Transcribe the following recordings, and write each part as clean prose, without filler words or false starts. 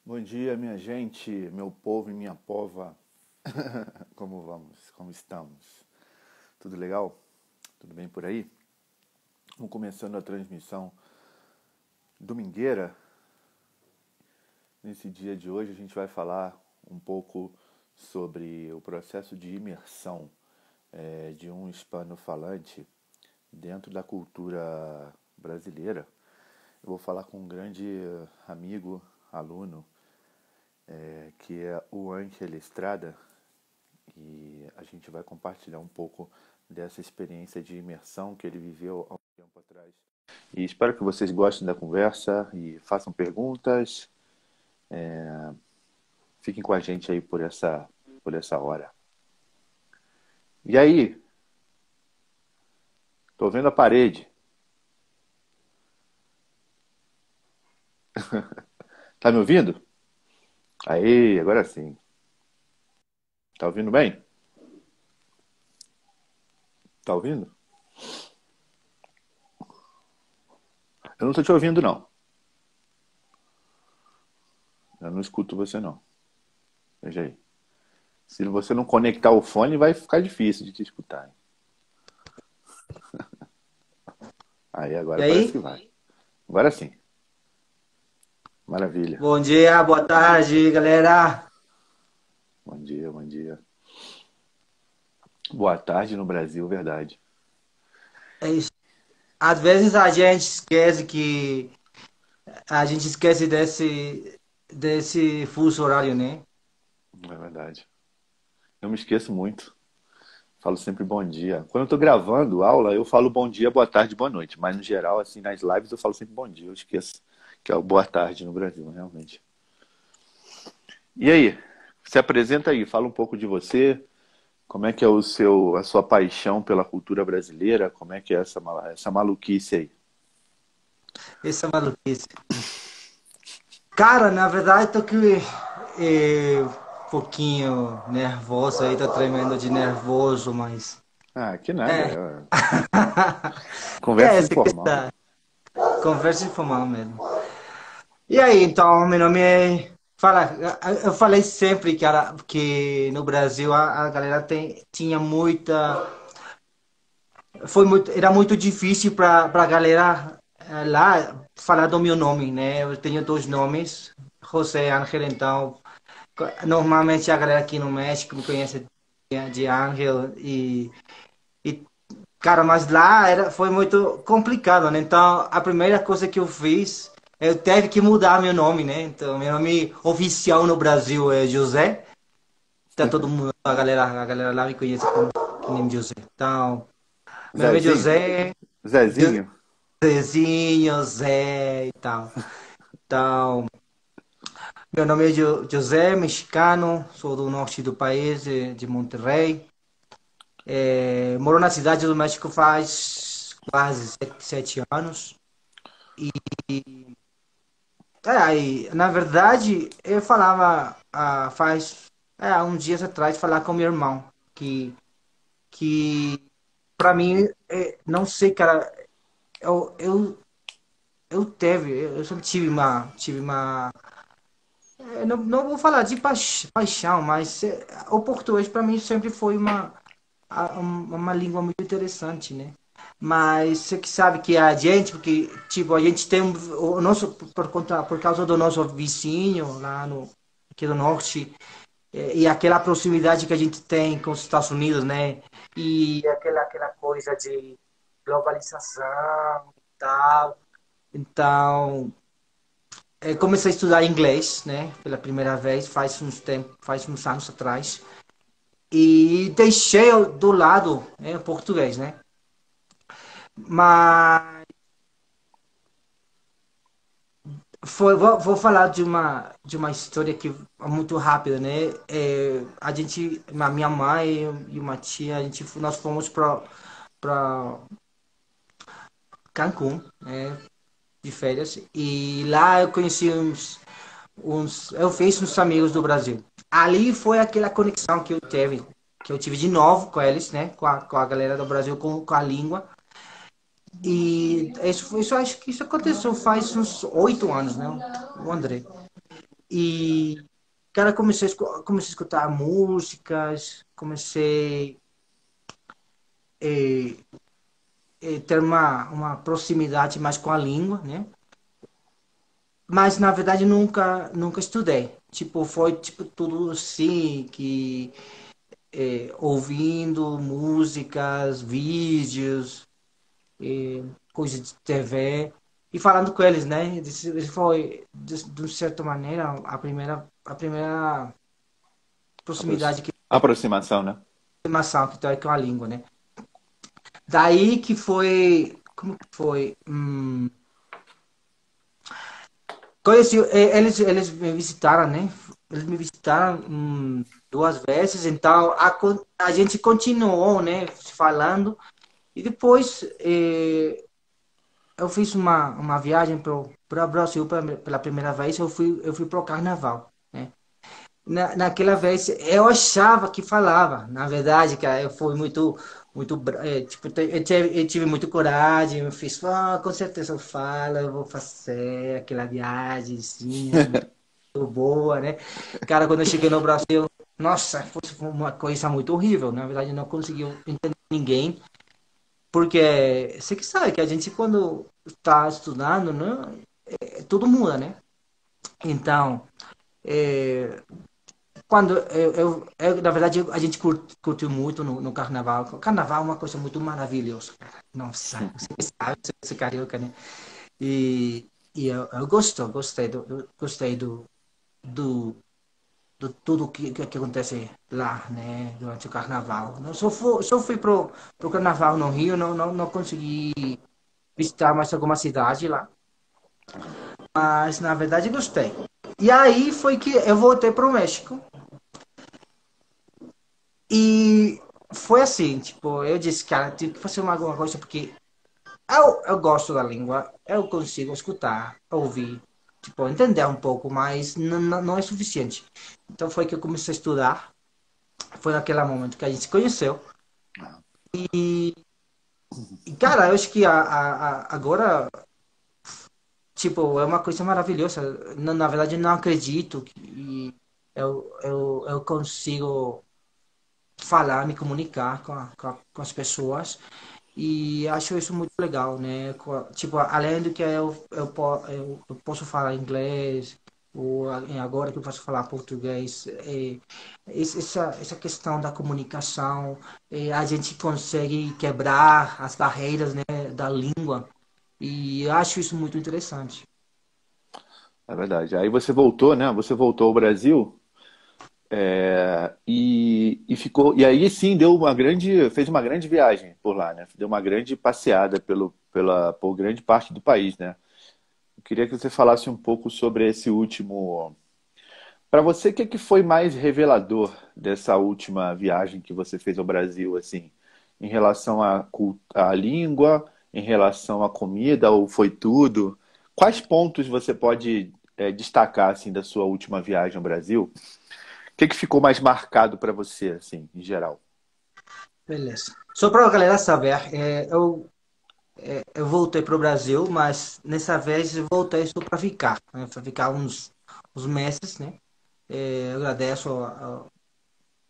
Bom dia, minha gente, meu povo e minha pova. Como vamos? Como estamos? Tudo legal? Tudo bem por aí? Vamos começando a transmissão domingueira. Nesse dia de hoje a gente vai falar um pouco sobre o processo de imersão de um hispano-falante dentro da cultura brasileira. Eu vou falar com um grande amigo, aluno, que é o Ângelo Estrada, e a gente vai compartilhar um pouco dessa experiência de imersão que ele viveu há um tempo atrás. E espero que vocês gostem da conversa e façam perguntas. Fiquem com a gente aí por essa hora. E aí? Tô vendo a parede. Tá me ouvindo? Aí, agora sim. Tá ouvindo bem? Tá ouvindo? Eu não tô te ouvindo, não. Eu não escuto você, não. Veja aí. Se você não conectar o fone, vai ficar difícil de te escutar, hein? Aí, E agora parece que aí? vai. Agora sim. Maravilha. Bom dia, boa tarde, galera. Bom dia, bom dia. Boa tarde no Brasil, verdade. É isso. Às vezes a gente esquece desse fuso horário, né? É verdade. Eu me esqueço muito. Falo sempre bom dia. Quando eu tô gravando aula, eu falo bom dia, boa tarde, boa noite. Mas no geral, assim, nas lives eu falo sempre bom dia. Eu esqueço que é o boa tarde no Brasil, realmente. E aí? Se apresenta aí, fala um pouco de você. Como é que é a sua paixão pela cultura brasileira? Como é que é essa maluquice aí? Essa maluquice. Cara, na verdade, tô aqui um pouquinho nervoso aí, tô tremendo de nervoso, mas. Ah, que nada. É. É Conversa essa informal. questão. Conversa informal mesmo. E aí, então, meu nome é. Fala, eu falei sempre, cara, que no Brasil a galera tinha muita. Era muito difícil para a galera lá falar do meu nome, né? Eu tenho dois nomes, José Ángel, então, normalmente a galera aqui no México me conhece de Ángel e cara, mas lá foi muito complicado, né? Então, a primeira coisa que eu fiz, eu teve que mudar meu nome, né? Então, meu nome oficial no Brasil é José. Tá todo mundo, a galera lá me conhece como nome José. Então, meu nome é Zezinho? José, Zezinho? Zezinho, Zé e tal. Então, meu nome é José, mexicano, sou do norte do país, de Monterrey. Moro na cidade do México faz quase 7 anos. Aí, na verdade, eu falava faz uns dias atrás falar com meu irmão que para mim, não sei, cara, eu, eu, eu sempre tive uma não vou falar de paixão, mas o português para mim sempre foi uma língua muito interessante, né? Mas você que sabe que a gente, porque tipo, a gente tem o nosso por causa do nosso vizinho lá no aqui do norte e aquela proximidade que a gente tem com os Estados Unidos, né? E aquela coisa de globalização e tal. Então, comecei a estudar inglês, né? Pela primeira vez, faz uns anos atrás. E deixei do lado, o português, né? Mas vou falar de uma história que é muito rápida, né? A minha mãe e uma tia, nós fomos para Cancún, né? De férias. E lá eu conheci eu fiz uns amigos do Brasil. Ali foi aquela conexão que eu tive de novo com eles, né? Com a galera do Brasil, com a língua. E isso acho que isso aconteceu faz uns 8 anos, né? O André. E, cara, comecei a escutar músicas, comecei eh, ter uma proximidade mais com a língua, né? Mas, na verdade, nunca estudei. Tipo, foi tipo tudo assim, que ouvindo músicas, vídeos, coisas de TV e falando com eles, né? Isso foi, de certa maneira, a primeira proximidade que Aproximação, né? aproximação que tem com a língua, né? Daí que foi, como que foi? Conheci, eles me visitaram, né? Eles me visitaram duas vezes, então a gente continuou, né? Falando e depois eu fiz uma viagem para o Brasil pela primeira vez. Eu fui para o Carnaval, né? Naquela vez eu achava que falava. Na verdade, cara, eu fui tipo, eu tive muito coragem. Eu fiz, com certeza eu falo, eu vou fazer aquela viagemzinha muito boa, né? Cara, quando eu cheguei no Brasil, nossa, foi uma coisa muito horrível. Na verdade, eu não consegui entender ninguém. Porque você que sabe que a gente, quando está estudando, né, tudo muda, né? Então, é, quando na verdade, a gente curtiu muito no carnaval. O carnaval é uma coisa muito maravilhosa, cara. Nossa, você que sabe, você é carioca, né? E eu gostei do, do tudo que acontece lá, né? Durante o carnaval. Eu só fui pro carnaval no Rio, não consegui visitar mais alguma cidade lá. Mas na verdade gostei. E aí foi que eu voltei pro México. E foi assim, tipo, eu disse, cara, tive que fazer alguma coisa porque eu gosto da língua, eu consigo escutar, ouvir, tipo, entender um pouco, mas não é suficiente. Então foi que eu comecei a estudar. Foi naquele momento que a gente se conheceu. E cara, eu acho que agora, tipo, é uma coisa maravilhosa. Na verdade, eu não acredito que eu consigo falar, me comunicar com as pessoas. E acho isso muito legal, né? Tipo, além do que eu posso falar inglês, ou agora que eu posso falar português, essa questão da comunicação, a gente consegue quebrar as barreiras, né, da língua. E eu acho isso muito interessante. É verdade. Aí você voltou, né? Você voltou ao Brasil, e ficou. E aí sim fez uma grande viagem por lá, né? Deu uma grande passeada por grande parte do país, né? Eu queria que você falasse um pouco sobre esse último. Para você, o que que foi mais revelador dessa última viagem que você fez ao Brasil, assim, em relação à língua, em relação à comida, ou foi tudo? Quais pontos você pode destacar assim da sua última viagem ao Brasil? O que que ficou mais marcado para você, assim, em geral? Beleza. Só para a galera saber, eu voltei para o Brasil, mas nessa vez eu voltei só para ficar, né? Para ficar uns meses, né? Eu agradeço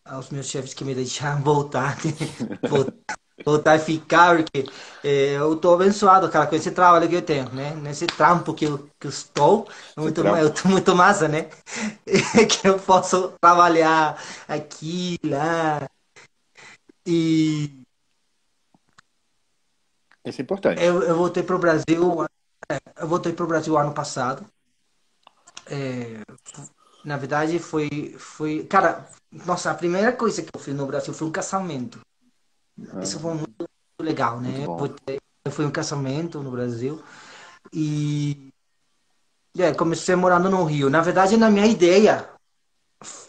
aos meus chefes que me deixaram voltar, né? Vol- Voltar e ficar, porque eu tô abençoado, cara, com esse trabalho que eu tenho, né? Nesse trampo que eu estou, Esse eu trampo. tô muito massa, né? Que eu posso trabalhar aqui, lá, e Isso é importante. eu voltei pro Brasil, eu voltei pro Brasil ano passado. Na verdade, cara, nossa, a primeira coisa que eu fiz no Brasil foi um casamento. Isso foi Ah, muito legal, muito né? bom. Eu fui um casamento no Brasil e comecei morando no Rio. Na verdade, na minha ideia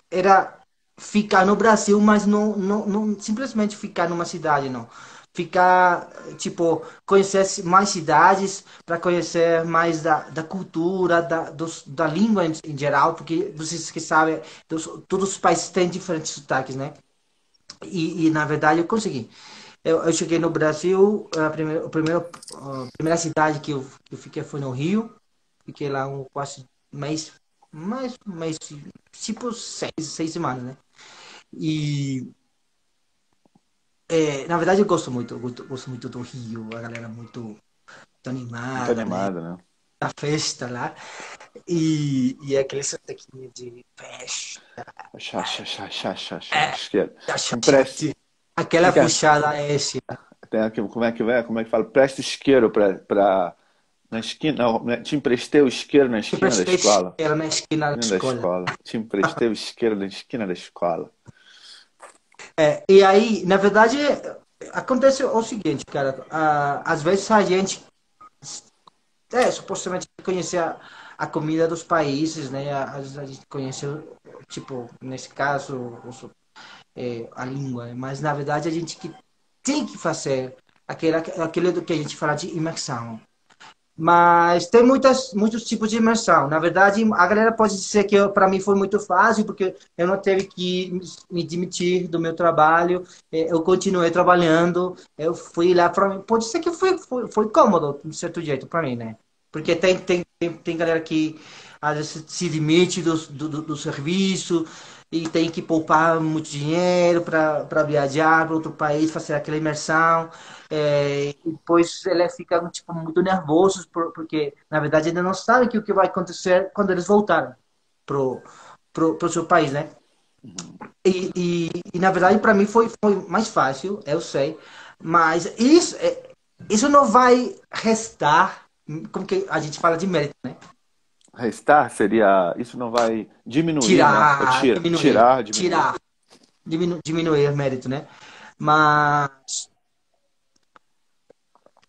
era ficar no Brasil, mas não simplesmente ficar numa cidade, não. Ficar, tipo, conhecer mais cidades, para conhecer mais da cultura, da língua em geral, porque vocês que sabem, todos os países têm diferentes sotaques, né? Na verdade eu consegui. Eu cheguei no Brasil, a primeira cidade que eu fiquei foi no Rio, fiquei lá quase um mês, mais tipo 6 semanas, né? E na verdade eu gosto muito do Rio, a galera muito Muito animada, né? animado, né? A festa lá. E aquele sotaquinho de festa, Chá, chá, chá, chá, chá, chá, isqueiro. da Empreste. chachate, Como é aquela que é? puxada S. Tem aqui, como é que vai? Como é que fala? Presta isqueiro na esquina. Não, né? Te emprestei o isqueiro na Sempre esquina da achei escola. era na esquina da Esquina da escola. escola. Te emprestei o isqueiro na esquina da escola. E aí, na verdade, acontece o seguinte, cara. Às vezes a gente, supostamente conhecer a comida dos países, né? Às vezes a gente conhece, tipo, nesse caso, a língua, né? Mas na verdade a gente que tem que fazer aquele do que a gente fala de imersão. Mas tem muitos tipos de imersão. Na verdade, a galera pode dizer que para mim foi muito fácil, porque eu não teve que me demitir do meu trabalho, eu continuei trabalhando, eu fui lá para mim. Pode ser que foi cômodo, de certo jeito, para mim, né? Porque tem galera que às vezes se demite do serviço e tem que poupar muito dinheiro para viajar para outro país, fazer aquela imersão. E depois ele fica tipo, muito nervoso, porque na verdade ainda não sabe o que vai acontecer quando eles voltarem pro seu país, né? Na verdade para mim foi mais fácil, eu sei, mas isso não vai restar, como que a gente fala de mérito, né? Restar seria. Isso não vai diminuir, né? Ou Tirar, diminuir, tirar, diminuir. tirar, diminuir o mérito, né? Mas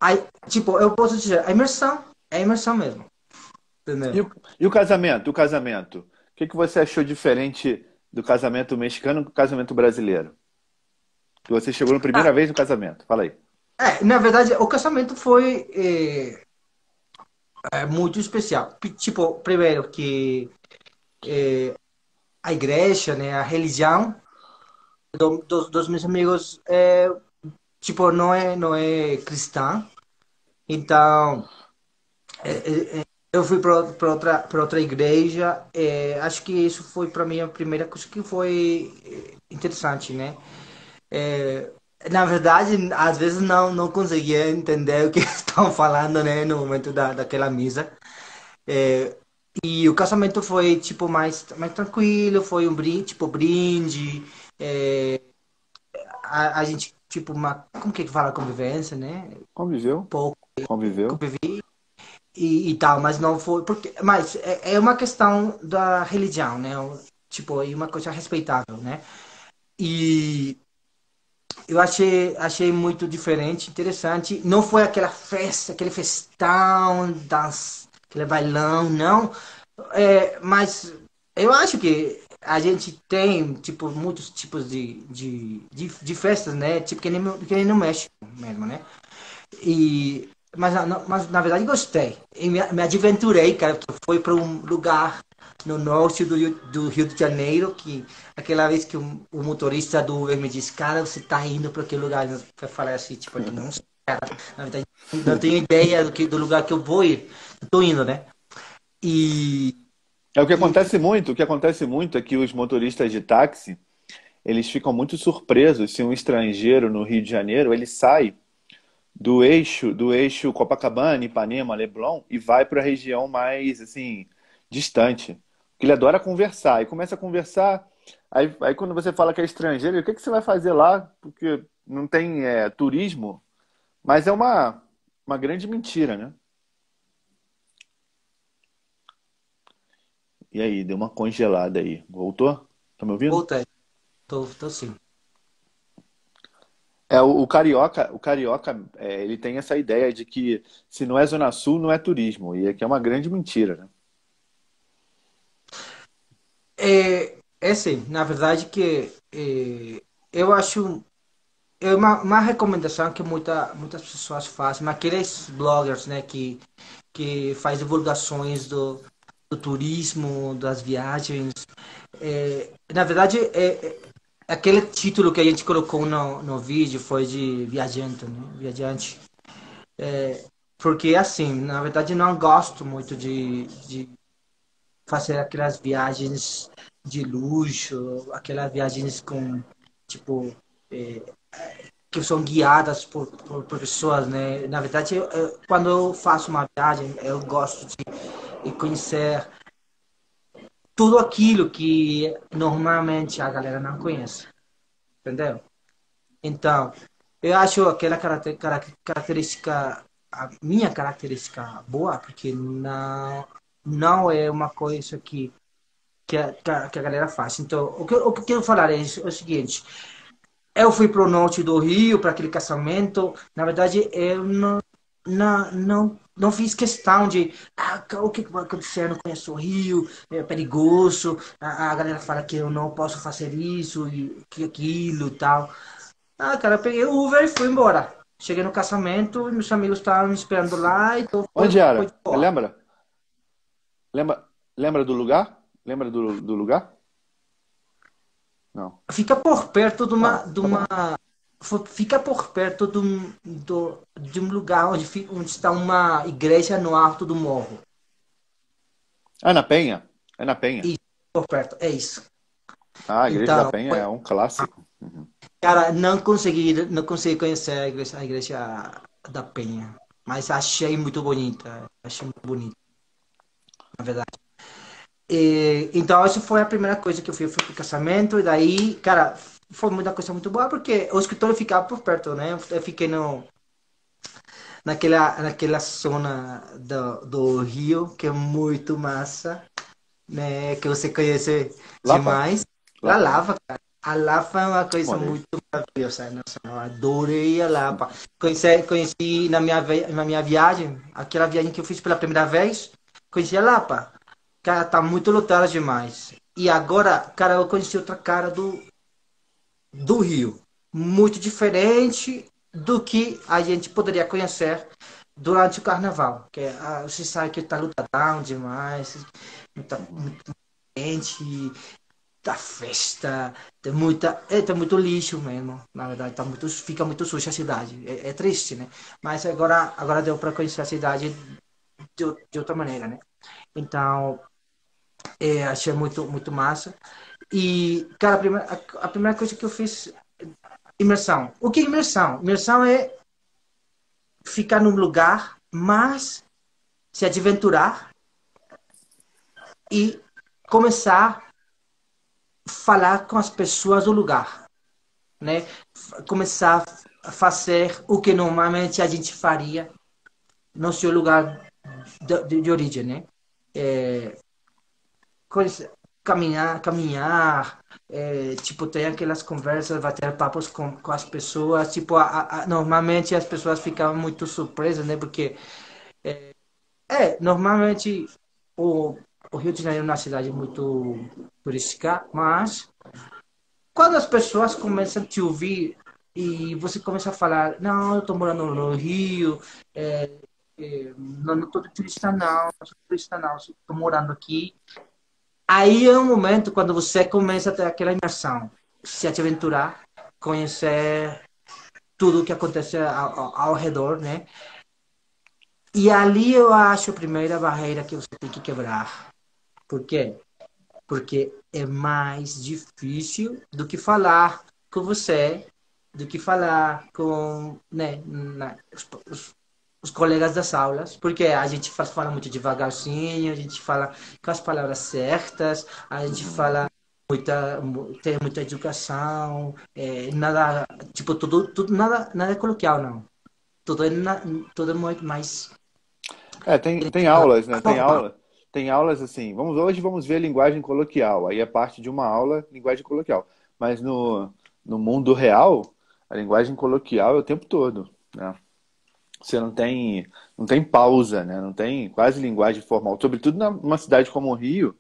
aí, tipo, eu posso dizer, a imersão é a imersão mesmo, E entendeu? o, e o casamento? O casamento? O que que você achou diferente do casamento mexicano do casamento brasileiro? Que você chegou na primeira vez no casamento. Fala aí. Na verdade, o casamento foi muito especial. Tipo, primeiro que a igreja, né, a religião dos meus amigos, tipo, não é cristã. Então, eu fui para outra igreja. Acho que isso foi para mim a primeira coisa que foi interessante, né? É, Na verdade, às vezes não conseguia entender o que estavam falando, né, no momento daquela missa. É, e o casamento foi, tipo, mais tranquilo, foi um brinde, tipo, brinde. é, a gente, tipo, como que fala convivência, né? Conviveu? Pouco Conviveu? convivi e tal, mas não foi, mas é uma questão da religião, né? Tipo, é uma coisa respeitável, né? E eu achei muito diferente, interessante. Não foi aquela festa, aquele festão, aquele bailão, não. Mas eu acho que a gente tem, tipo, muitos tipos de festas, né? Tipo, que nem no México mesmo, né? Mas na verdade gostei. E me aventurei, cara, porque foi para um lugar no norte do Rio de Janeiro, que aquela vez que o motorista do Uber me disse, cara, você tá indo para aquele lugar? Eu falei assim, tipo, não sei, cara. Na verdade, não tenho ideia do lugar que eu vou ir. Eu tô indo, né? E, É o que e acontece muito. O que acontece muito é que os motoristas de táxi, eles ficam muito surpresos se um estrangeiro no Rio de Janeiro, ele sai do eixo Copacabana, Ipanema, Leblon e vai para a região mais assim distante. Porque ele adora conversar e começa a conversar. Aí quando você fala que é estrangeiro, o que que você vai fazer lá? Porque não tem turismo, mas é uma grande mentira, né? E aí, deu uma congelada aí. Voltou? Tá me ouvindo? voltei. Tô sim. Ele tem essa ideia de que se não é Zona Sul, não é turismo. E aqui é uma grande mentira, né? É assim, na verdade que eu acho uma recomendação que muitas pessoas fazem, mas aqueles bloggers, né, que faz divulgações do turismo, das viagens. Na verdade, aquele título que a gente colocou no vídeo foi de viajante, né? Viajante. Porque, assim, na verdade, não gosto muito fazer aquelas viagens de luxo, aquelas viagens com, tipo, eh, que são guiadas por pessoas, né? Na verdade, quando eu faço uma viagem, eu gosto de conhecer tudo aquilo que normalmente a galera não conhece, entendeu? Então, eu acho aquela característica, a minha característica boa, porque não é uma coisa que a galera faz. Então, o que eu quero falar é o seguinte: eu fui para o norte do Rio, para aquele casamento. Na verdade, eu não fiz questão de o que vai acontecer, eu não conheço o Rio, é perigoso, a galera fala que eu não posso fazer isso e que aquilo e tal. Cara, eu peguei o Uber e fui embora. Cheguei no casamento, meus amigos estavam me esperando lá, então Onde foi era? de boa. Lembra? Lembra, lembra do lugar? Lembra do lugar? Não. Fica por perto Não, tá bom. fica por perto de um lugar onde está uma igreja no alto do morro. Ah, na Penha? É na Penha. Isso, por perto, é isso. Ah, a Igreja da Então, Penha é um clássico. Uhum. cara, não consegui conhecer a igreja da Penha, mas achei muito bonita, achei muito bonita, na verdade. Então, essa foi a primeira coisa que eu fui pro casamento, e daí, cara, foi muita coisa muito boa, porque o escritório ficava por perto, né? Eu fiquei naquela zona do Rio, que é muito massa, né? Que você conhece Lapa? demais. A Lapa, né? Lapa, cara. A Lapa é uma coisa Morei. muito maravilhosa. Nossa, eu adorei a Lapa. Conheci na minha viagem, aquela viagem que eu fiz pela primeira vez, conheci a Lapa. Cara, tá muito lotada demais. E agora, cara, eu conheci outra cara do Rio. Muito diferente do que a gente poderia conhecer durante o carnaval. Você sabe que tá lotadão demais, Uhum. muita gente, da festa, tem muito lixo mesmo. Na verdade, fica muito suja a cidade. É triste, né? Mas agora deu para conhecer a cidade de outra maneira, né? Então, achei muito, muito massa. E, cara, a primeira coisa que eu fiz, imersão. O que é imersão? Imersão é ficar num lugar, mas se aventurar e começar a falar com as pessoas do lugar, né? Começar a fazer o que normalmente a gente faria no seu lugar de origem, né? É, caminhar, tipo, ter aquelas conversas, bater papos com as pessoas, tipo, normalmente as pessoas ficavam muito surpresas, né? Porque normalmente o, o Rio de Janeiro é uma cidade muito turística, mas quando as pessoas começam a te ouvir e você começa a falar, não, eu estou morando no Rio, não estou de turista não sou turista não, estou morando aqui. Aí é um momento quando você começa a ter aquela imersão, se aventurar, conhecer tudo o que acontece ao redor, né? E ali eu acho a primeira barreira que você tem que quebrar. Por quê? Porque é mais difícil do que falar com você, do que falar com, né, os colegas das aulas, porque a gente fala muito devagarzinho, a gente fala com as palavras certas, a gente Uhum. fala tem muita educação, nada, tipo, tudo nada é coloquial, não. Tudo é, tudo é muito mais É, tem aulas, né? Tem aulas assim. Hoje vamos ver linguagem coloquial. Aí é parte de uma aula, linguagem coloquial. Mas no mundo real, a linguagem coloquial é o tempo todo, né? Você não tem pausa, né? Não tem quase linguagem formal. Sobretudo numa cidade como o Rio,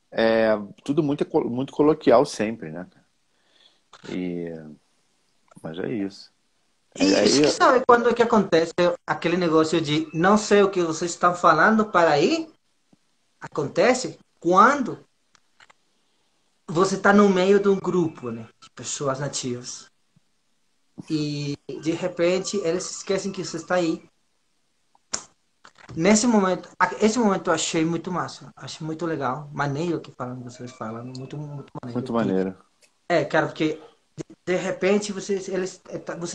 é tudo muito coloquial sempre, né? E, mas é isso. E Aí, você sabe quando é que acontece aquele negócio de não sei o que vocês estão falando para aí? Acontece quando você está no meio de um grupo, né, de pessoas nativas. E de repente eles esquecem que você está aí. esse momento eu achei muito massa. Achei muito legal. Maneiro que falam, vocês falam. Muito, muito maneiro. Muito maneiro. Cara, porque de repente você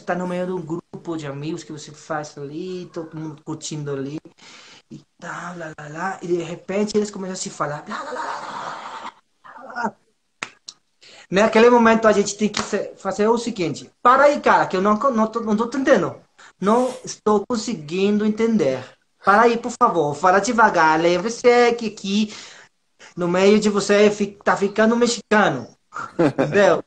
tá no meio de um grupo de amigos que você faz ali, todo mundo curtindo ali, e tal, lá, lá, lá, e de repente eles começam a se falar. Lá, lá, lá, lá. Naquele momento a gente tem que fazer o seguinte: para aí, cara, que eu não tô entendendo. Não estou conseguindo entender. Para aí, por favor, fala devagar. Lembre-se que aqui no meio de você tá ficando mexicano. Entendeu?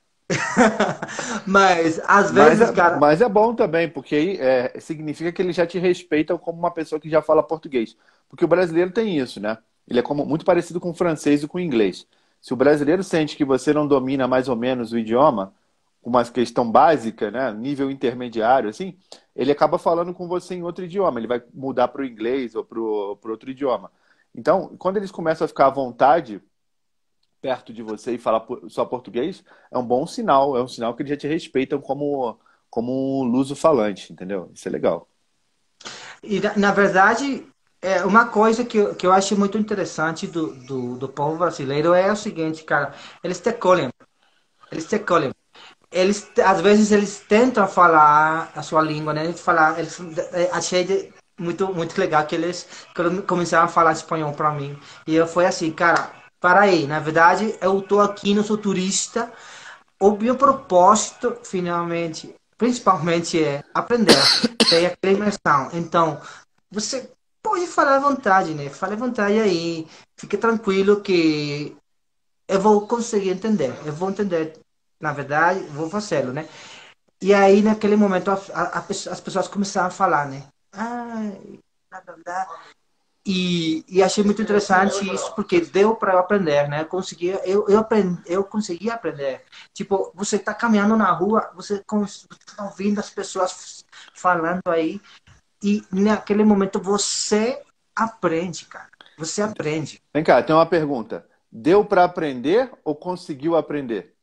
Mas às vezes, cara. Mas é bom também, porque aí significa que eles já te respeitam como uma pessoa que já fala português. Porque o brasileiro tem isso, né? Ele é muito parecido com o francês e com o inglês. Se o brasileiro sente que você não domina mais ou menos o idioma, uma questão básica, né? Nível intermediário, assim, ele acaba falando com você em outro idioma. Ele vai mudar para o inglês ou para outro idioma. Então, quando eles começam a ficar à vontade perto de você e falar só português, é um bom sinal. É um sinal que eles já te respeitam como um luso-falante, entendeu? Isso é legal. E na verdade, uma coisa que eu acho muito interessante do povo brasileiro é o seguinte, cara. Eles te colhem. Eles te colhem. Às vezes eles tentam falar a sua língua, né? Achei muito muito legal que eles começaram a falar espanhol para mim. E eu foi assim, cara, para aí, na verdade eu tô aqui, não sou turista. O meu propósito, finalmente, principalmente é aprender, ter aquela imersão. Então, você pode falar à vontade, né? Fale à vontade aí, fique tranquilo que eu vou conseguir entender. Eu vou entender, na verdade, vou fazê-lo, né? E aí, naquele momento, as pessoas começaram a falar, né? Ah, blá, blá, blá. E achei muito interessante isso, porque deu para eu aprender, né? Eu consegui aprender. Tipo, você está caminhando na rua, você está ouvindo as pessoas falando aí, e naquele momento você aprende, cara. Você aprende. Vem cá, tem uma pergunta. Deu para aprender ou conseguiu aprender?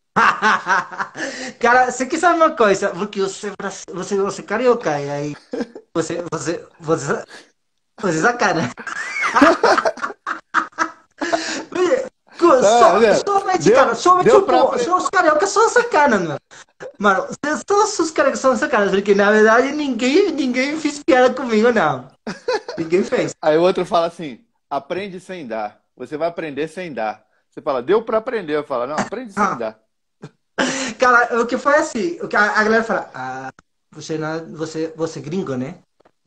Cara, você quer saber uma coisa? Porque você é carioca, e aí você sacana. Tá, né? Somente, cara, somente Deu o para povo, aprender. só os cariocas são sacana, mano. Mano, todos os cariocas são sacanas, porque na verdade ninguém fez piada comigo, não. Ninguém fez. Aí o outro fala assim: aprende sem dar. Você vai aprender sem dar. Você fala, deu para aprender. Eu falo, não, aprende sem Ah, dar. cara, o que foi assim, o que a galera fala, você é gringo, né?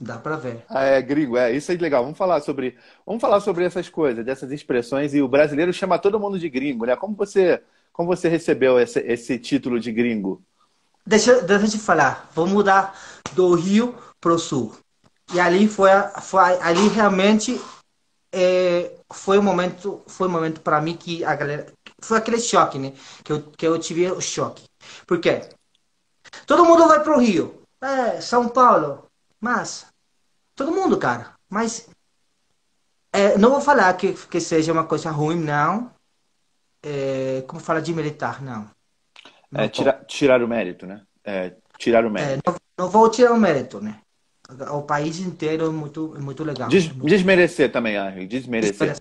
Dá pra ver. Ah, é, gringo, isso é legal. Vamos falar sobre essas coisas, dessas expressões. E o brasileiro chama todo mundo de gringo, né? Como você recebeu esse título de gringo? Deixa eu te falar, vou mudar do Rio pro Sul. E ali ali realmente foi um momento para mim que a galera, foi aquele choque, né? Que eu tive o choque. Por quê? Todo mundo vai pro Rio, São Paulo, mas todo mundo, cara. Mas não vou falar que seja uma coisa ruim, não. Como fala de militar, não. É, Não pode. tirar o mérito, né? Tirar o mérito. Não vou tirar o mérito, né? O país inteiro é muito legal. Desmerecer também, Henry, desmerecer.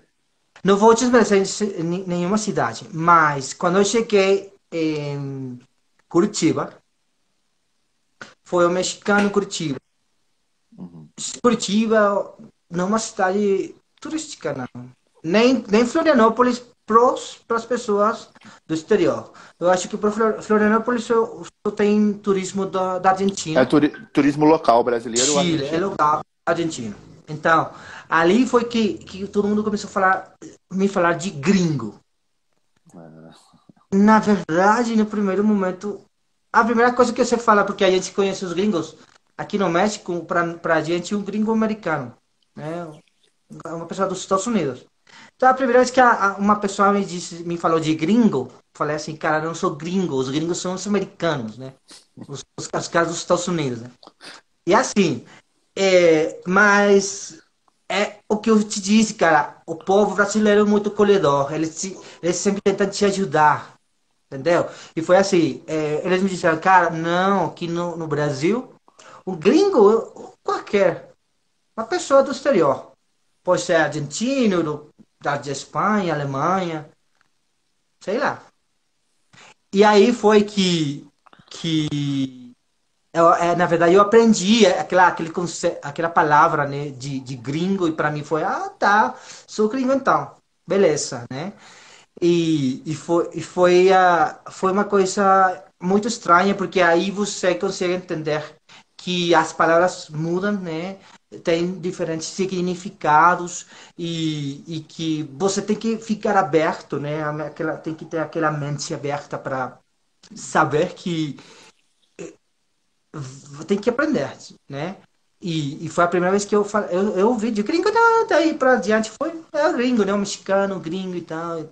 Não vou desmerecer nenhuma cidade, mas quando eu cheguei em Curitiba, foi o mexicano Curitiba. Uhum. Curitiba não é uma cidade turística, não. Nem Florianópolis para as pessoas do exterior. Eu acho que para Florianópolis só tem turismo da É Argentina, turismo local brasileiro ou Chile, é argentino. local argentino. Então, ali foi que todo mundo começou a me falar de gringo. Ah, Na verdade, no primeiro momento, a primeira coisa que você fala, porque a gente conhece os gringos, aqui no México, pra gente, um gringo americano, né? Uma pessoa dos Estados Unidos. Então, a primeira vez que uma pessoa me falou de gringo, falei assim, cara, eu não sou gringo, os gringos são os americanos, né? Os caras dos Estados Unidos, né? E assim, mas o que eu te disse, cara, o povo brasileiro é muito acolhedor, eles sempre tentam te ajudar. Entendeu? E foi assim, eles me disseram, cara, não, aqui no Brasil, o gringo, qualquer, uma pessoa do exterior. pode ser argentino, de Espanha, Alemanha, sei lá. E aí foi que na verdade, eu aprendi aquela palavra, né, de gringo, e para mim foi, tá, sou gringo então, beleza, né? Foi uma coisa muito estranha, porque aí você consegue entender que as palavras mudam, né? Tem diferentes significados e que você tem que ficar aberto, né? Tem que ter aquela mente aberta para saber que tem que aprender, né? E foi a primeira vez que eu ouvi de gringo, não, daí pra diante foi gringo, né? Um mexicano, gringo e tal.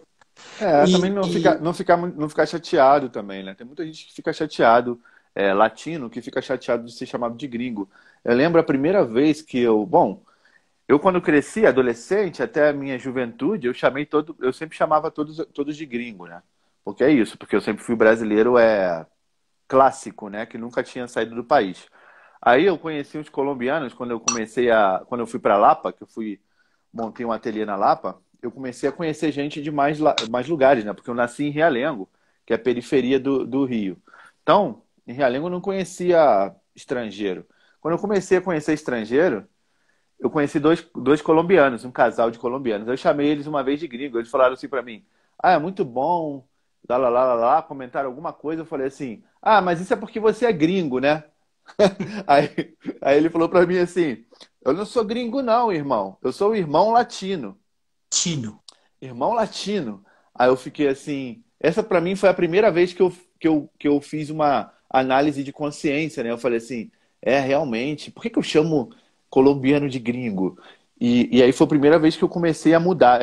Também E, não e não ficar chateado também, né? Tem muita gente que fica chateado, latino, que fica chateado de ser chamado de gringo. Eu lembro a primeira vez que eu quando cresci, adolescente, até a minha juventude, eu sempre chamava todos de gringo, né? Porque é isso, porque eu sempre fui brasileiro, clássico, né? Que nunca tinha saído do país. Aí eu conheci os colombianos quando eu fui para Lapa, montei um ateliê na Lapa, eu comecei a conhecer gente de mais lugares, né? Porque eu nasci em Realengo, que é a periferia do Rio. Então, em Realengo eu não conhecia estrangeiro. Quando eu comecei a conhecer estrangeiro, eu conheci dois colombianos, um casal de colombianos. Eu chamei eles uma vez de gringo. Eles falaram assim para mim: Ah, é muito bom, lá, comentaram alguma coisa. Eu falei assim: Ah, mas isso é porque você é gringo, né? Aí ele falou para mim assim: Eu não sou gringo, não, irmão. Eu sou irmão latino. Tino. Irmão latino. Aí eu fiquei assim. Essa para mim foi a primeira vez que eu fiz uma análise de consciência, né? Eu falei assim: realmente, por que eu chamo colombiano de gringo? E aí foi a primeira vez que eu comecei a mudar.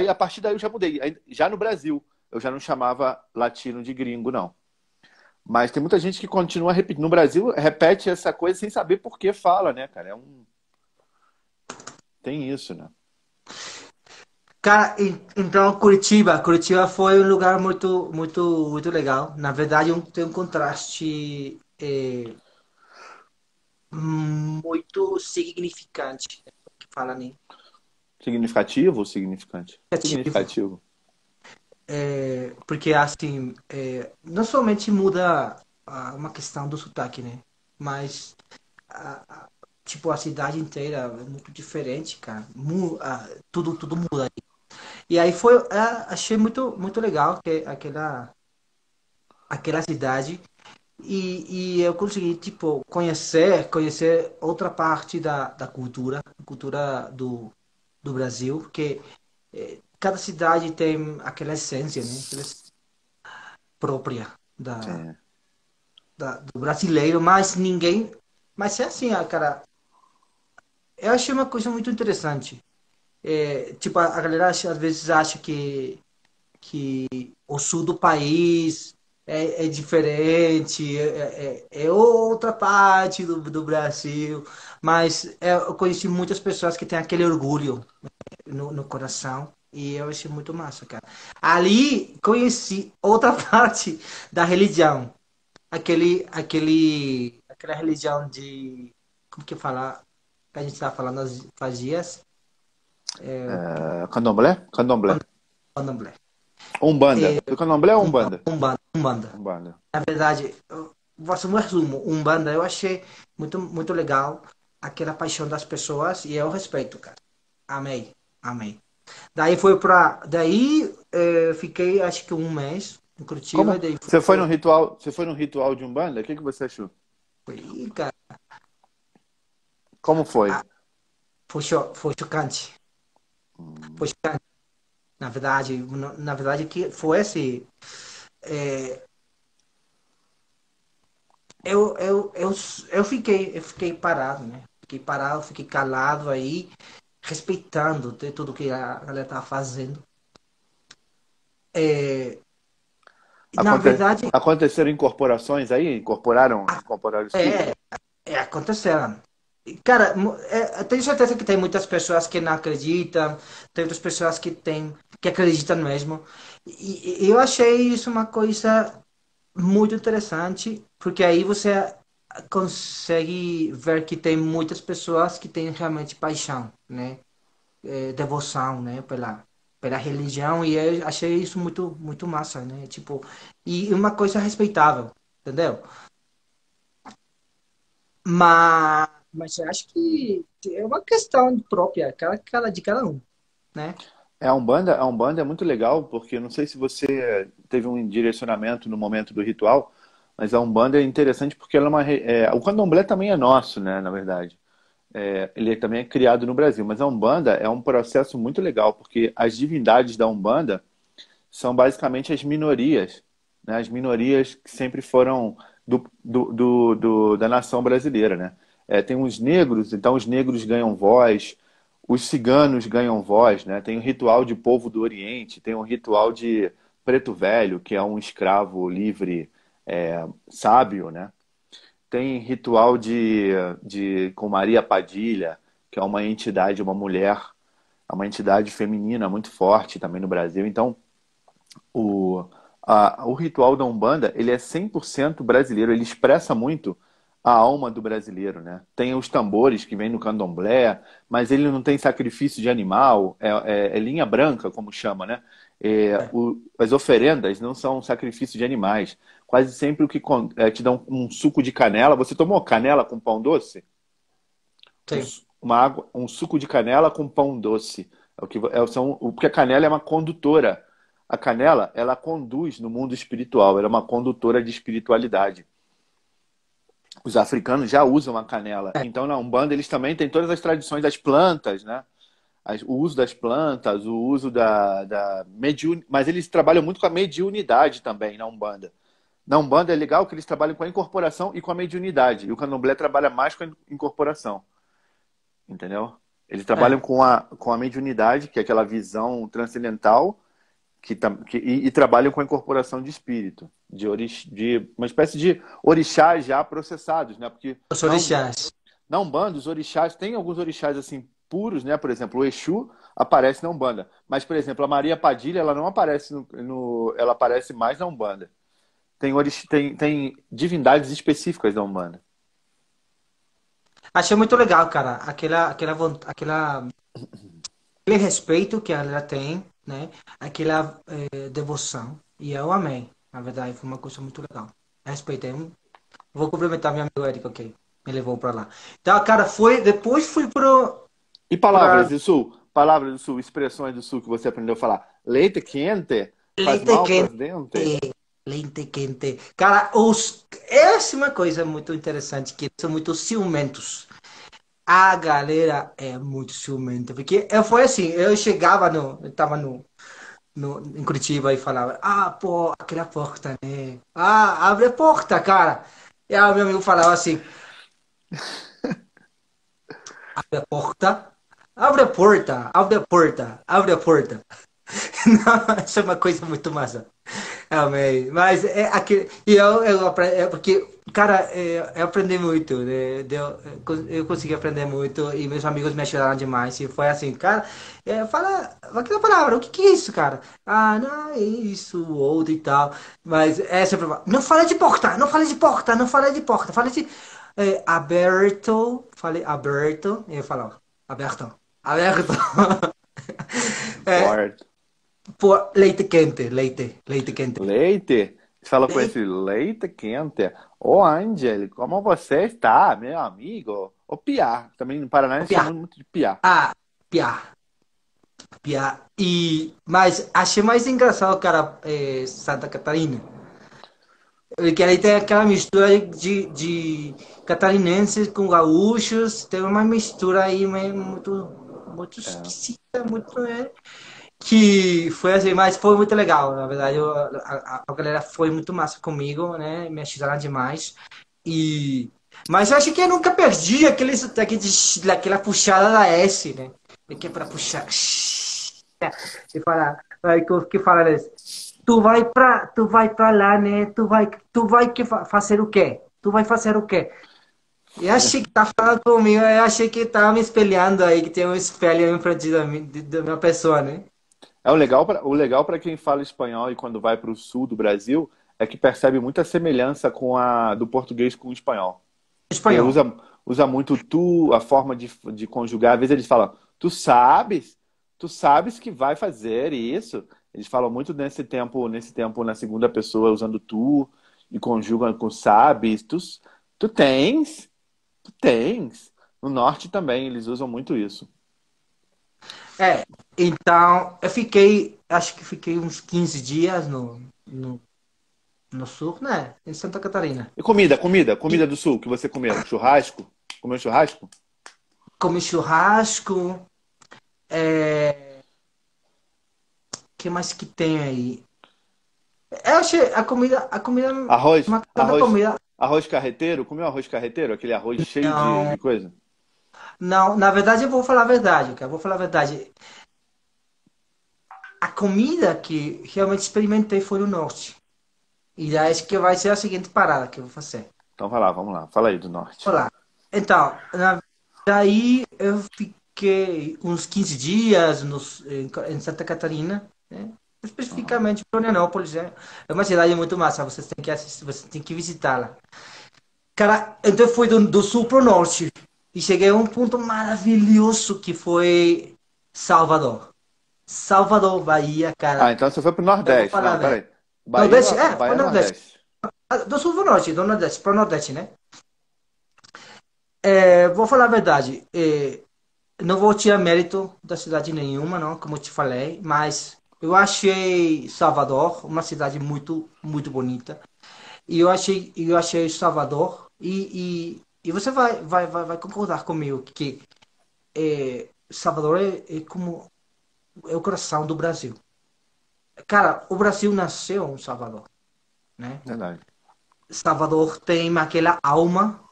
A partir daí eu já mudei. Já no Brasil, eu já não chamava latino de gringo, não. Mas tem muita gente que continua repetindo. No Brasil, repete essa coisa sem saber por que fala, né, cara? Tem isso, né? Cara, então Curitiba foi um lugar muito legal. Na verdade, tem um contraste muito significante, né, que fala, né? Significativo ou significante? Significativo. Significativo. Porque assim, não somente muda uma questão do sotaque, né? Mas tipo, a cidade inteira é muito diferente, cara. Tudo muda. E aí achei muito legal aquela cidade e eu consegui, tipo, conhecer outra parte da cultura do Brasil, porque cada cidade tem aquela essência, né? Aquela essência própria É. do brasileiro, mas é assim, cara, eu achei uma coisa muito interessante. Tipo, a galera às vezes acha que o sul do país é diferente, é outra parte do Brasil, mas eu conheci muitas pessoas que têm aquele orgulho no coração e eu achei muito massa, cara. Ali conheci outra parte da religião, aquela religião de, como que fala, que a gente estava falando faz dias, Candomblé? Candomblé. candomblé. Umbanda. O candomblé ou Umbanda? Umbanda. Umbanda. Na verdade, eu faço um resumo. Umbanda eu achei muito legal aquela paixão das pessoas e eu respeito, cara. Amei, amei. Daí fiquei acho que um mês em Curitiba e Como? daí Você foi num ritual de Umbanda? O que você achou? cara, Como foi? ah, foi chocante. Foi chocante. Na verdade que foi assim, é, eu fiquei parado, né? Fiquei parado, fiquei calado aí, respeitando tudo que a galera tava fazendo. É, na verdade, Aconteceram incorporações aí? Incorporaram é, espírito? aconteceram. E, cara, eu tenho certeza que tem muitas pessoas que não acreditam, tem outras pessoas que acreditam mesmo. E eu achei isso uma coisa muito interessante, porque aí você consegue ver que tem muitas pessoas que têm realmente paixão, né? devoção, né, pela religião, e eu achei isso muito massa, né, tipo, e uma coisa respeitável, entendeu? Mas eu acho que é uma questão própria, de cada um, né? A Umbanda é muito legal, porque não sei se você teve um direcionamento no momento do ritual, mas a Umbanda é interessante porque ela é o Candomblé também é nosso, né, na verdade. Ele também é criado no Brasil, mas a Umbanda é um processo muito legal, porque as divindades da Umbanda são basicamente as minorias, né? As minorias que sempre foram da nação brasileira, né? Tem os negros, então os negros ganham voz, os ciganos ganham voz, né? Tem o ritual de povo do Oriente, tem o ritual de Preto Velho, que é um escravo livre, sábio, né? Tem ritual com Maria Padilha, que é uma entidade, uma mulher, é uma entidade feminina muito forte também no Brasil. Então, o, o ritual da Umbanda, ele é 100% brasileiro, ele expressa muito a alma do brasileiro, né? Tem os tambores que vêm no candomblé, mas ele não tem sacrifício de animal, é linha branca, como chama, né? As oferendas não são sacrifício de animais. Quase sempre o que te dão um suco de canela. Você tomou canela com pão doce? Sim. Uma água, um suco de canela com pão doce. Porque a canela é uma condutora. A canela, ela conduz no mundo espiritual, ela é uma condutora de espiritualidade. Os africanos já usam a canela. É, Então, na Umbanda, eles também têm todas as tradições das plantas, né? O uso das plantas, o uso Mas eles trabalham muito com a mediunidade também na Umbanda. Na Umbanda é legal que eles trabalham com a incorporação e com a mediunidade. E o Candomblé trabalha mais com a incorporação. Entendeu? Eles trabalham é. com a mediunidade, que é aquela visão transcendental, e trabalham com a incorporação de espírito, de uma espécie de orixás já processados, né? Porque Os orixás. na Umbanda, os orixás, tem alguns orixás assim puros, né? Por exemplo, o Exu aparece na Umbanda. Mas, por exemplo, a Maria Padilha, ela não aparece ela aparece mais na Umbanda. Tem divindades específicas da Umbanda. Achei muito legal, cara, aquele respeito que ela tem, né? Aquela devoção. E eu amei. Na verdade, foi uma coisa muito legal. Respeitei. Vou cumprimentar meu amigo Eric, ok? Me levou pra lá. Então, cara, depois fui E pra palavras do Sul, expressões do Sul que você aprendeu a falar. Leite quente faz leite mal para quente. os dentes? Leite quente. Cara, essa é uma coisa muito interessante, que são muito ciumentos. A galera é muito ciumenta, porque foi assim, eu tava em Curitiba e falava, pô, aquela porta, né? Abre a porta, cara. E aí o meu amigo falava assim, abre a porta, abre a porta, abre a porta, abre a porta. Não, isso é uma coisa muito massa. Amém. Mas é aquele. Porque, cara, eu aprendi muito, né? Eu consegui aprender muito e meus amigos me ajudaram demais. E foi assim, cara, fala aquela palavra, o que que é isso, cara? Não, é isso, o outro e tal. Mas é sempre. Não fala de porta, não fala de porta, não fala de porta, fala de. Aberto, falei aberto, e eu falo, aberto, aberto. É, Forte. leite quente, leite quente. Leite? Você fala com Leite, esse leite quente. Ô, Angel, como você está, meu amigo? Ô, Piá. Também no Paraná eles piá, chamam muito de Piá. piá, piá. Mas achei mais engraçado, cara, Santa Catarina. Porque ali tem aquela mistura de catarinenses com gaúchos, tem uma mistura aí muito É. esquisita, muito, que foi assim, mas foi muito legal, na verdade, a galera foi muito massa comigo, né, me ajudaram demais, mas eu acho que eu nunca perdi aquele sotaque daquela puxada da S, né, que é pra puxar, e falar, que fala desse. Tu vai pra lá, né? Tu vai fazer o quê? Tu vai fazer o quê? Eu achei que tá falando comigo, eu achei que tava me espelhando aí, que tem um espelho em frente da minha pessoa, né? O legal para quem fala espanhol e quando vai para o sul do Brasil é que percebe muita semelhança do português com o espanhol. Porque Espanhol. usa muito tu, a forma de conjugar. Às vezes eles falam Tu sabes, tu sabes que vai fazer isso. Eles falam muito nesse tempo na segunda pessoa usando tu e conjugam com sabes. Tu tens, tu tens. No norte também eles usam muito isso. É, então eu fiquei, acho que fiquei uns 15 dias no sul, né? Em Santa Catarina. E comida, E comida do sul que você comeu? Churrasco? Comeu churrasco? comi churrasco, que mais que tem aí? Eu achei a comida, Arroz, uma questão da arroz, comida, arroz carreteiro? Comeu arroz carreteiro? Aquele arroz cheio não, de coisa? não, na verdade eu vou falar a verdade, cara, vou falar a verdade. A comida que realmente experimentei foi no norte. E daí acho que vai ser a seguinte parada que eu vou fazer. Então vai lá, vamos lá. Fala aí do norte. Olá. Então, daí eu fiquei uns 15 dias em Santa Catarina, né? Aham. Especificamente Florianópolis, é uma cidade muito massa, vocês têm que assistir, você tem que visitá-la. Cara, então eu fui do sul pro norte e cheguei a um ponto maravilhoso que foi Salvador. Salvador, Bahia, Ah, cara. então você foi pro Eu vou Nordeste. falar, Não, velho. peraí. Bahia, Nordeste, foi Bahia é Nordeste. Nordeste. Do sul pro norte, do Nordeste, pro Nordeste, né? Vou falar a verdade. Não vou tirar mérito da cidade nenhuma, não, como eu te falei, mas eu achei Salvador uma cidade muito, muito bonita. E eu achei Salvador e você vai concordar comigo que Salvador é como é o coração do Brasil. Cara, o Brasil nasceu em Salvador, né? Verdade. Salvador tem aquela alma.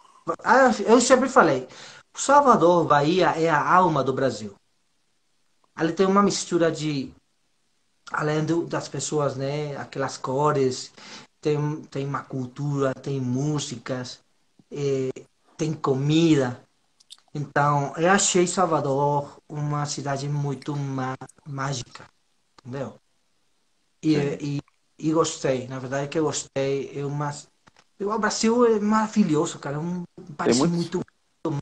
Eu sempre falei, Salvador, Bahia é a alma do Brasil. Ali tem uma mistura de, além das pessoas, né? Aquelas cores, tem uma cultura, tem músicas, tem comida. Então, eu achei Salvador uma cidade muito mágica, entendeu? E, Sim. e, e gostei, na verdade que eu gostei. O Brasil é maravilhoso, cara, é um Tem país muitos, muito,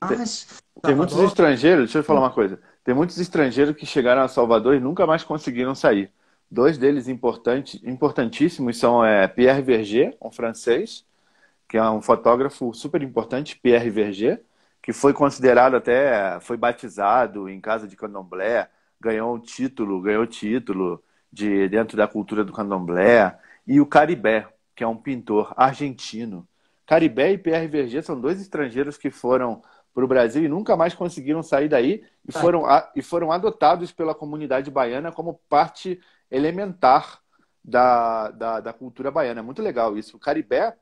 tem, mas tem muitos Salvador, estrangeiros, deixa eu falar uma coisa. Tem muitos estrangeiros que chegaram a Salvador e nunca mais conseguiram sair. Dois deles importantíssimos são Pierre Verger, um francês, que é um fotógrafo super importante, Pierre Verger, que foi considerado até, foi batizado em casa de candomblé, ganhou título de dentro da cultura do candomblé, e o Caribé, que é um pintor argentino. Caribé e Pierre Verger são dois estrangeiros que foram para o Brasil e nunca mais conseguiram sair daí e foram adotados pela comunidade baiana como parte elementar da cultura baiana. É muito legal isso. O Caribé,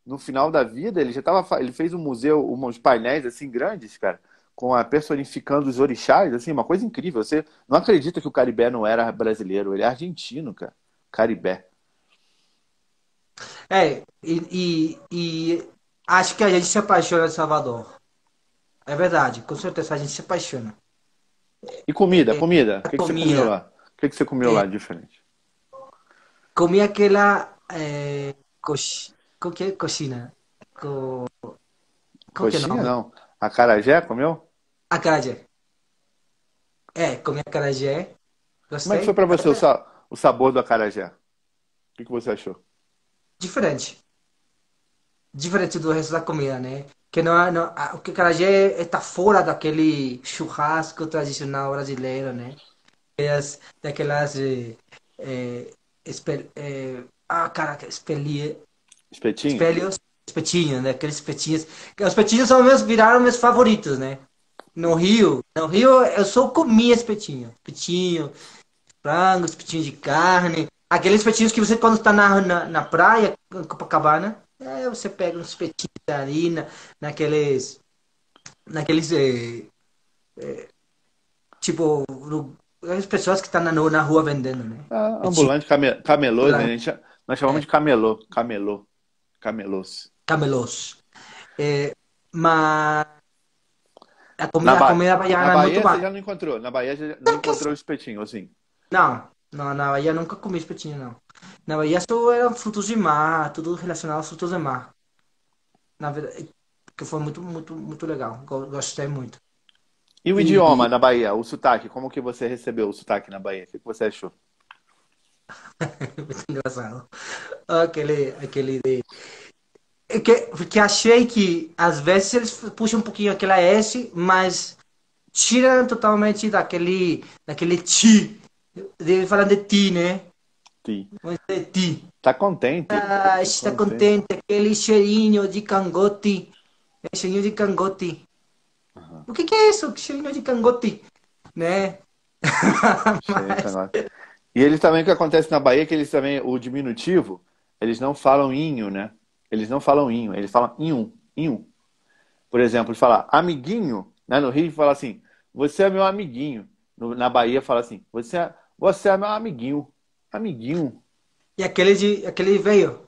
no final da vida, ele fez um museu, uns painéis assim grandes, cara, com a personificando os orixás, assim, uma coisa incrível. Você não acredita que o Caribé não era brasileiro, ele é argentino, cara. Caribé. e acho que a gente se apaixona de Salvador. É verdade, com certeza a gente se apaixona. E comida, comida. O A que que você comeu comida, lá? O que que você comeu lá de diferente? comi aquela com que coxina, com, qual que é o Coxinha, nome? não. Acarajé, comeu? Acarajé. Comi acarajé, Como é que foi gostei. pra você o sabor do acarajé? O que que você achou? Diferente. Diferente do resto da comida, né? Que não, o que acarajé está fora daquele churrasco tradicional brasileiro, né? Daquelas caraca, Espetinho? espelhos, espetinhos, né? Aqueles espetinhos. Os espetinhos viraram meus favoritos, né? No Rio eu só comia espetinho. Espetinho, frango, espetinho de carne. Aqueles espetinhos que você quando está na praia, em Copacabana, você pega uns espetinhos ali naqueles tipo, as pessoas que estão na rua vendendo, né? Ah, Espetinho, ambulante, camelô, né? ambulante, Nós chamamos de camelô. Camelô. Camelôs. camelôs. Mas Na, a ba... comida Na baiana é muito Bahia você mais. já não encontrou. Na Bahia já não encontrou o espetinho, assim. Não, não, na Bahia nunca comi espetinho, não. Na Bahia só eram frutos de mar, tudo relacionado aos frutos de mar. Na verdade, que foi muito, muito, muito legal. Gostei muito. E o E idioma na Bahia, o sotaque, como que você recebeu o sotaque na Bahia? O que que você achou? muito engraçado. Aquele porque achei que às vezes eles puxam um pouquinho aquela S, mas tiram totalmente daquele ti, de, falando de ti, né? Sim. Vamos dizer ti. Tá contente? Ah, Tá está contente. contente, aquele cheirinho de cangote, cheirinho de cangote. Aham. O que é isso? Que cheirinho de cangote, né? Cheio, Mas, cangote. E eles também, o que acontece na Bahia, é que eles também, o diminutivo, eles não falam inho, né? Eles não falam inho, eles falam inho, inho. Por exemplo, ele fala amiguinho, né? No Rio fala assim, você é meu amiguinho. Na Bahia fala assim, você é meu amiguinho. Amiguinho. e aquele veio,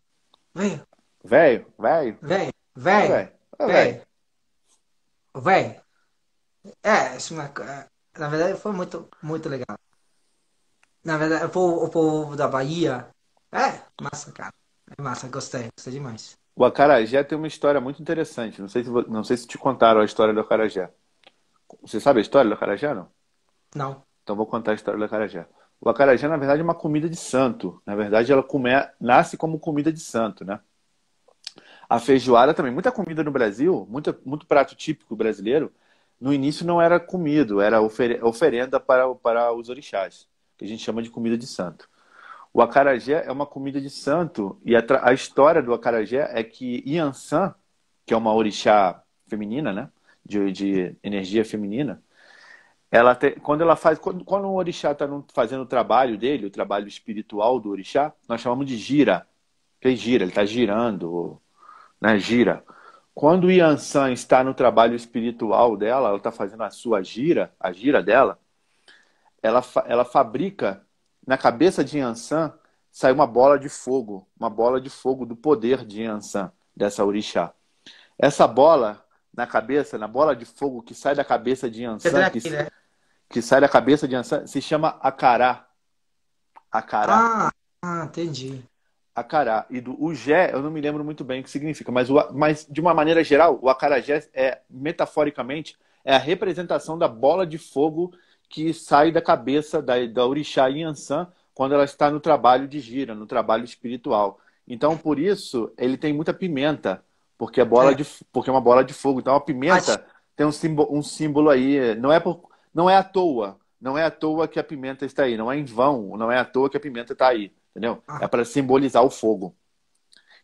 Velho, velho. velho, Ô, velho, velho. Ô, velho. velho, velho. Isso é na verdade foi muito legal. Na verdade, o povo da Bahia, massa, cara. É massa, gostei demais. O acarajé tem uma história muito interessante. Não sei se te contaram a história do acarajé. Você sabe a história do acarajé, não? Não. Então vou contar a história do acarajé. O acarajé, na verdade, é uma comida de santo. Na verdade, nasce como comida de santo, né? A feijoada também. Muita comida no Brasil, muito prato típico brasileiro, no início não era comido, era oferenda para os orixás, que a gente chama de comida de santo. O acarajé é uma comida de santo e a história do acarajé é que Yansan, que é uma orixá feminina, né? De energia feminina, quando ela faz, quando o orixá está fazendo o trabalho dele, o trabalho espiritual do orixá, nós chamamos de gira. Ele gira, ele está girando, né? Gira. Quando o Yansan está no trabalho espiritual dela, ela está fazendo a sua gira, a gira dela, ela fabrica na cabeça de Yansan sai uma bola de fogo do poder de Yansan, dessa orixá. Essa bola na cabeça, na bola de fogo que sai da cabeça de Pedro Yansan, aqui, né? que sai da cabeça de Yansan, se chama acará. Acará. Ah, entendi. Acará. E do ujé, eu não me lembro muito bem o que significa, mas de uma maneira geral, o acarajé metaforicamente, é a representação da bola de fogo que sai da cabeça da orixá Yansan quando ela está no trabalho de gira, no trabalho espiritual. Então, por isso, ele tem muita pimenta, É, porque é uma bola de fogo. Então, a acho, pimenta tem um símbolo aí, não é à toa, não é à toa que a pimenta está aí, não é em vão, não é à toa que a pimenta está aí. Entendeu? É ah, para simbolizar o fogo.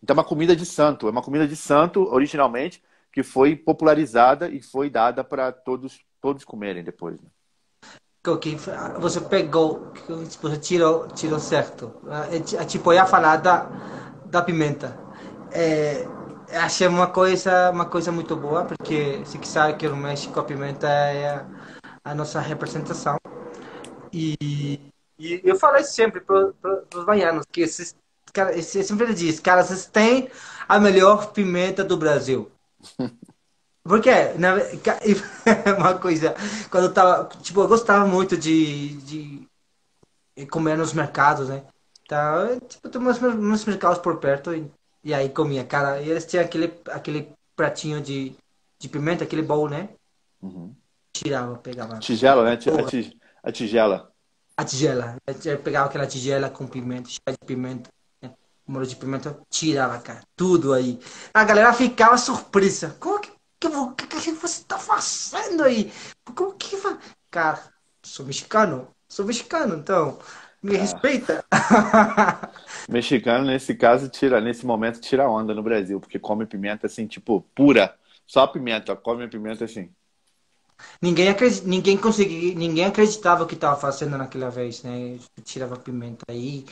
Então, é uma comida de santo. É uma comida de santo, originalmente, que foi popularizada e foi dada para todos comerem depois. Né? que você pegou, que você tirou certo. Tipo, eu ia falar da pimenta. É, achei uma coisa muito boa, porque se sabe que no México a pimenta é a nossa representação. E eu falei sempre para os baianos que eu sempre diz, cara, vocês têm a melhor pimenta do Brasil. Porque, uma coisa, quando eu tava, tipo, eu gostava muito de comer nos mercados, né? Então, tipo, tem uns mercados por perto e aí comia, cara, e eles tinham aquele pratinho de pimenta, aquele bowl, né? Uhum. Tirava, pegava. Tigela, né? Boa. A tigela. A tigela. Eu pegava aquela tigela com pimenta, cheia de pimenta, né? Molho de pimenta, eu tirava, cara, tudo aí. A galera ficava surpresa. Como que você tá fazendo aí? Como que cara, sou mexicano, então me Ah, respeita. mexicano, nesse caso, nesse momento, tira onda no Brasil, porque come pimenta assim, tipo, pura. Só pimenta, come pimenta assim. Ninguém acreditava o que tava fazendo naquela vez, né? Tirava pimenta aí.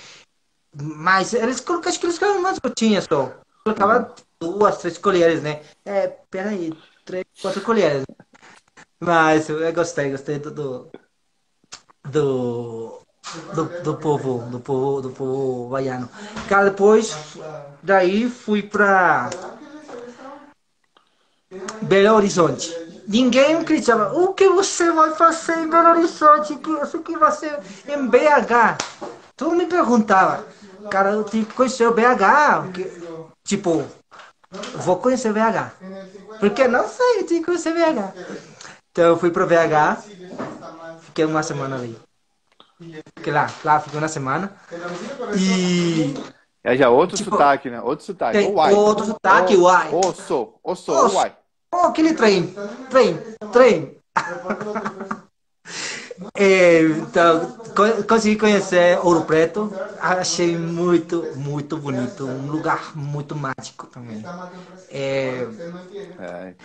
Mas acho que eles colocavam umas gotinhas só. Uhum. Colocava 2, 3 colheres, né? Peraí, 3, 4 colheres. Mas eu gostei do, do povo baiano. Cara, depois daí fui pra Belo Horizonte. Ninguém acreditava. O que você vai fazer em Belo Horizonte? O que vai ser em BH? Tu me perguntava. Cara, eu tenho que conhecer o BH. Tipo, vou conhecer BH. Porque não sei, eu tenho que conhecer BH. Então eu fui pro VH, fiquei uma semana ali. Fiquei lá fiquei uma semana. E É já outro tipo, sotaque, né? Outro sotaque. tem Ô, uai. outro sotaque, uai. Ô, uai. Oh, aquele trem. Então, consegui conhecer Ouro Preto. Achei muito bonito. Um lugar muito mágico também. É,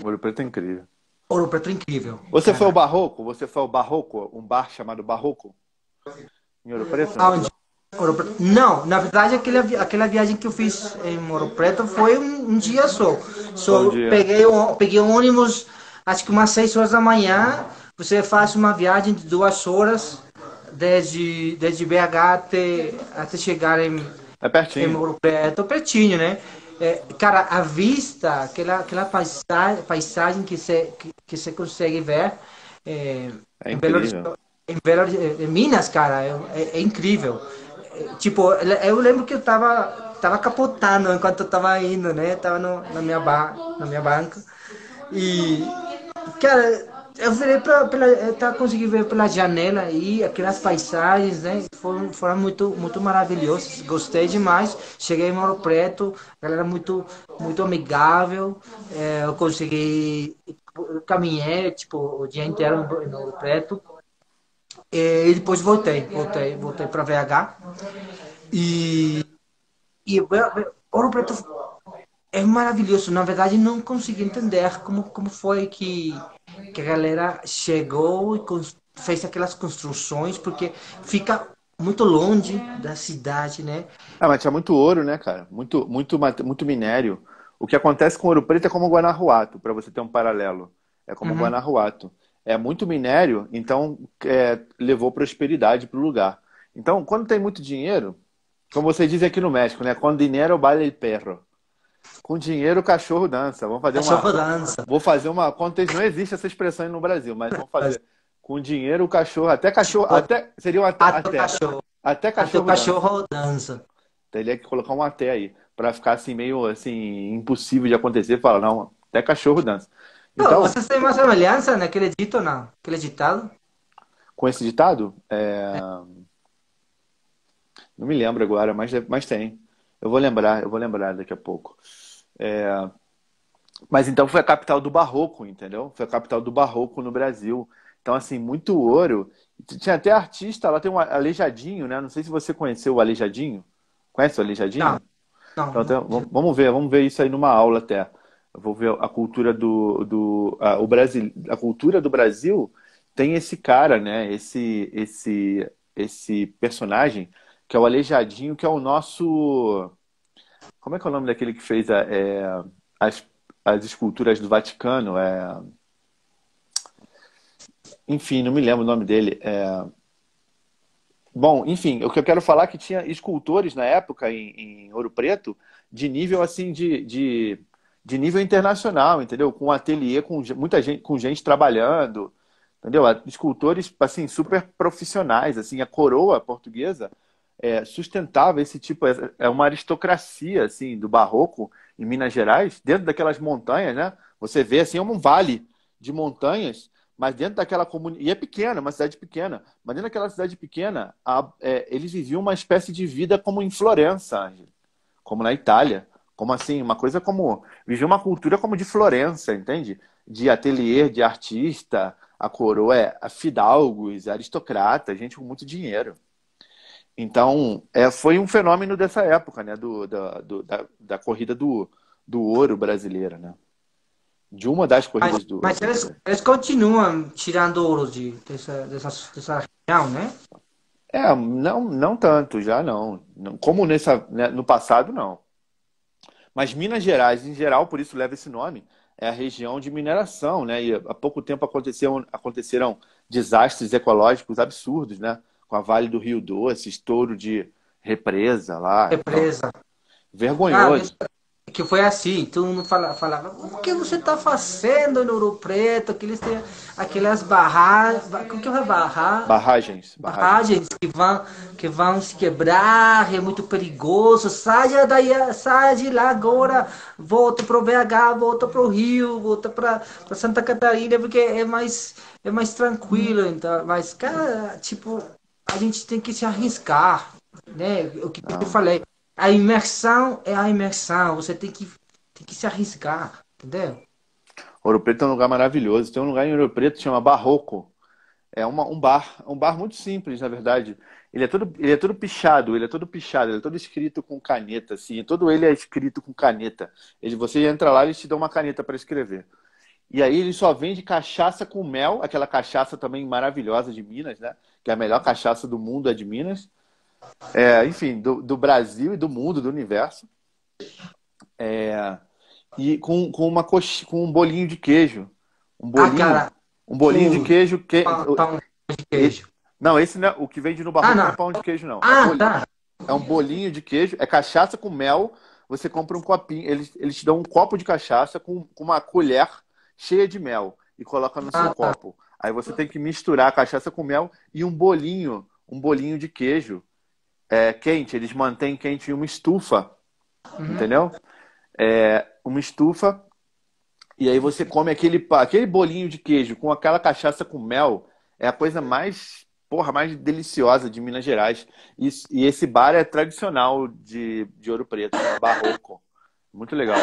Ouro Preto é incrível. Ouro Preto é incrível, Você foi ao cara. Barroco? Você foi ao Barroco? Um bar chamado Barroco? Em Ouro Preto, não? Aonde? Ouro Preto. Não, na verdade, aquela viagem que eu fiz em Ouro Preto foi um dia só. Foi um dia. Peguei um ônibus, acho que umas 6 horas da manhã. Você faz uma viagem de 2 horas, desde BH até chegar É em pertinho. Ouro Preto, pertinho, né? Cara, a vista, aquela paisagem que você consegue ver É em Belo incrível. Horizonte, em Minas, cara, é incrível. Tipo, eu lembro que eu tava capotando enquanto eu tava indo, né? Tava na minha banca. E, cara, eu virei eu tava conseguindo ver pela janela aí, aquelas paisagens, né? Foram muito maravilhosas. Gostei demais. Cheguei em Ouro Preto, galera muito amigável. Eu consegui, eu caminhei, tipo, o dia inteiro em Ouro Preto. E depois voltei para VH. E, Ouro Preto é maravilhoso. Na verdade, não consegui entender como foi que a galera chegou e fez aquelas construções, porque fica muito longe da cidade, né? Ah, mas tinha muito ouro, né, cara? Muito minério. O que acontece com Ouro Preto é como Guanajuato, para você ter um paralelo. É como Uhum. Guanajuato. É muito minério, então levou prosperidade para o lugar. Então, quando tem muito dinheiro, como você diz aqui no México, né? Com dinheiro baila el perro. Com dinheiro o cachorro dança. Cachorro dança. Vou fazer uma não existe essa expressão aí no Brasil, mas vamos fazer. Com dinheiro o cachorro, até cachorro, Tipo, até seria um até o cachorro. até Até o cachorro dança. cachorro dança. Teria que colocar um até aí, para ficar assim meio assim impossível de acontecer, fala, não, até cachorro dança. Pô, Então, vocês têm uma semelhança naquele dito, não? Aquele ditado? com esse ditado, não me lembro agora, mas tem. Eu vou lembrar daqui a pouco. Mas então foi a capital do Barroco, entendeu? Foi a capital do Barroco no Brasil. Então, assim, muito ouro. Tinha até artista, lá tem um Aleijadinho, né? Não sei se você conheceu o Aleijadinho. Conhece o Não, Aleijadinho? não. Então, vamos ver isso aí numa aula até. Eu vou ver a cultura o Brasil, a cultura do Brasil tem esse cara, né? Esse personagem que é o Aleijadinho, que é o nosso. Como é que é o nome daquele que fez as, as esculturas do Vaticano? Enfim, não me lembro o nome dele. Bom, enfim, o que eu quero falar é que tinha escultores na época em Ouro Preto de nível assim de nível internacional, entendeu? Com um ateliê com muita gente, com gente trabalhando, entendeu? Escultores assim super profissionais, assim, a coroa portuguesa sustentava esse tipo, é uma aristocracia assim do barroco em Minas Gerais, dentro daquelas montanhas, né? Você vê assim, é um vale de montanhas, mas dentro daquela comunidade, e é pequena, uma cidade pequena, mas dentro daquela cidade pequena, eles viviam uma espécie de vida como em Florença, Ângelo, como na Itália, como assim, uma coisa como, viviam uma cultura como de Florença, entende? De ateliê, de artista, a coroa fidalgos, aristocratas, gente com muito dinheiro. Então, foi um fenômeno dessa época, né? Da corrida do ouro brasileira, né? De uma das Mas, corridas do ouro mas brasileiro. eles continuam tirando ouro dessa região, né? Não tanto, já não. Como né, no passado, não. Mas Minas Gerais, em geral, por isso leva esse nome, é a região de mineração, né? E há pouco tempo aconteceram desastres ecológicos absurdos, né? Com a Vale do Rio Doce, estouro de represa lá. Então, Represa. Ah, vergonhoso. que foi assim, todo mundo falava, o que você está fazendo no Ouro Preto? Aquelas barragens, como que vai barrar? Barragens. Barragens que vão se quebrar, é muito perigoso. Saia daí, saia de lá agora, volta para o BH, volta para o Rio, volta para Santa Catarina, porque é mais tranquilo. Então, mas, cara, tipo, a gente tem que se arriscar, né? O que eu Não. falei, a imersão é a imersão, você tem que se arriscar, entendeu? Ouro Preto é um lugar maravilhoso. Tem um lugar em Ouro Preto que chama Barroco. Um bar muito simples, na verdade. Ele é todo pichado, ele é todo escrito com caneta, assim. Todo ele é escrito com caneta. Você entra lá, eles te dão uma caneta para escrever. E aí ele só vende cachaça com mel, aquela cachaça também maravilhosa de Minas, né? Que é a melhor cachaça do mundo é de Minas. Enfim, do Brasil e do mundo, do universo. E com um bolinho de queijo. Um Ah, bolinho, cara, um bolinho de ui, queijo. pão de E- queijo. não, esse não o que vende no Ah, Barroco não é não. pão de queijo, não. Ah, tá. É um bolinho de queijo, é cachaça com mel. Você compra um copinho, eles te dão um copo de cachaça com uma colher cheia de mel e coloca no seu Ah, tá. copo. Aí você tem que misturar a cachaça com mel e um bolinho de queijo quente. Eles mantêm quente em uma estufa, Uhum. entendeu? Uma estufa. E aí você come aquele bolinho de queijo com aquela cachaça com mel, é a coisa mais, porra, mais deliciosa de Minas Gerais. E esse bar é tradicional de Ouro Preto, chama Barroco. Muito legal.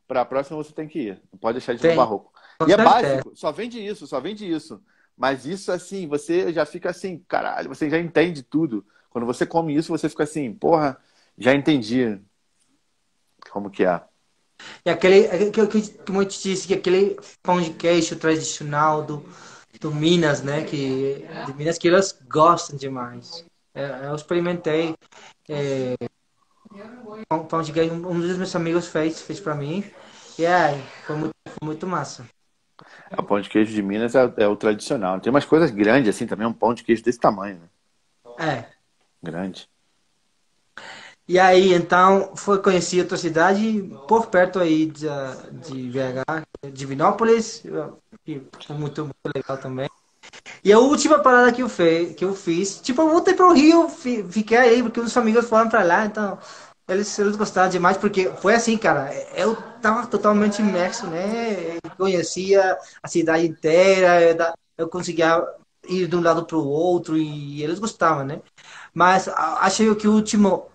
Para a próxima você tem que ir. Não pode deixar de ir no Tem, Barroco. com E é certeza. básico, só vende isso, só vende isso. Mas isso assim, você já fica assim, caralho, você já entende tudo. Quando você come isso, você fica assim, porra, já entendi como que é. E como eu te disse, que aquele pão de queijo tradicional do Minas, né? De Minas que elas gostam demais. Eu experimentei pão de queijo, um dos meus amigos fez para mim. E foi muito massa. O pão de queijo de Minas é o tradicional. Tem umas coisas grandes assim também, um pão de queijo desse tamanho, né? É. Grande. E aí, então, foi conhecer outra cidade por perto aí de BH, Divinópolis, que foi muito legal também. E a última parada que eu fiz, tipo, eu voltei pro Rio, fiquei aí, porque os amigos foram pra lá, então eles gostaram demais, porque foi assim, cara, eu tava totalmente imerso, né? Eu conhecia a cidade inteira, eu conseguia ir de um lado pro outro e eles gostavam, né? Mas achei que a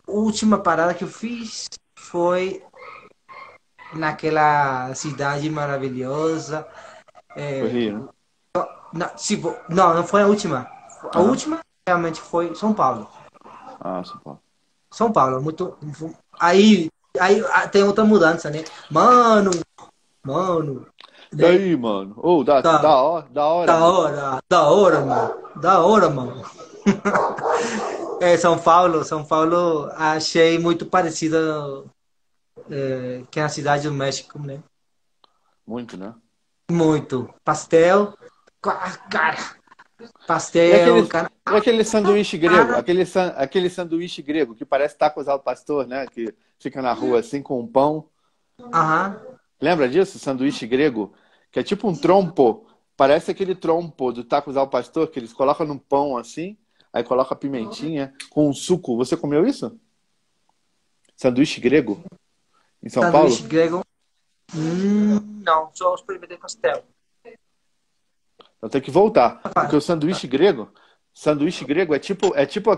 última parada que eu fiz foi naquela cidade maravilhosa. Foi Rio, né? Não, não foi a última. A Aham. última realmente foi São Paulo. Ah, São Paulo. São Paulo, muito. Aí tem outra mudança, né? Mano, E né? aí, mano? Ô, da, Da, da hora, da hora, da mano. hora, da hora, mano. Da hora, mano. São Paulo, achei muito parecida que a cidade do México, né? Muito, né? Muito. Pastel, cara, E pastel, aquele, cara. e aquele sanduíche grego? Cara, Aquele sanduíche grego que parece tacos ao pastor, né? Que fica na rua assim com um pão. aham. Lembra disso? Sanduíche grego? Que é tipo um trompo. Parece aquele trompo do tacos ao pastor que eles colocam no pão assim. Aí coloca pimentinha com um suco. Você comeu isso? Sanduíche grego? Em São Sanduíche Paulo? grego. Não, só experimentei pastel. Eu tenho que voltar, porque o sanduíche grego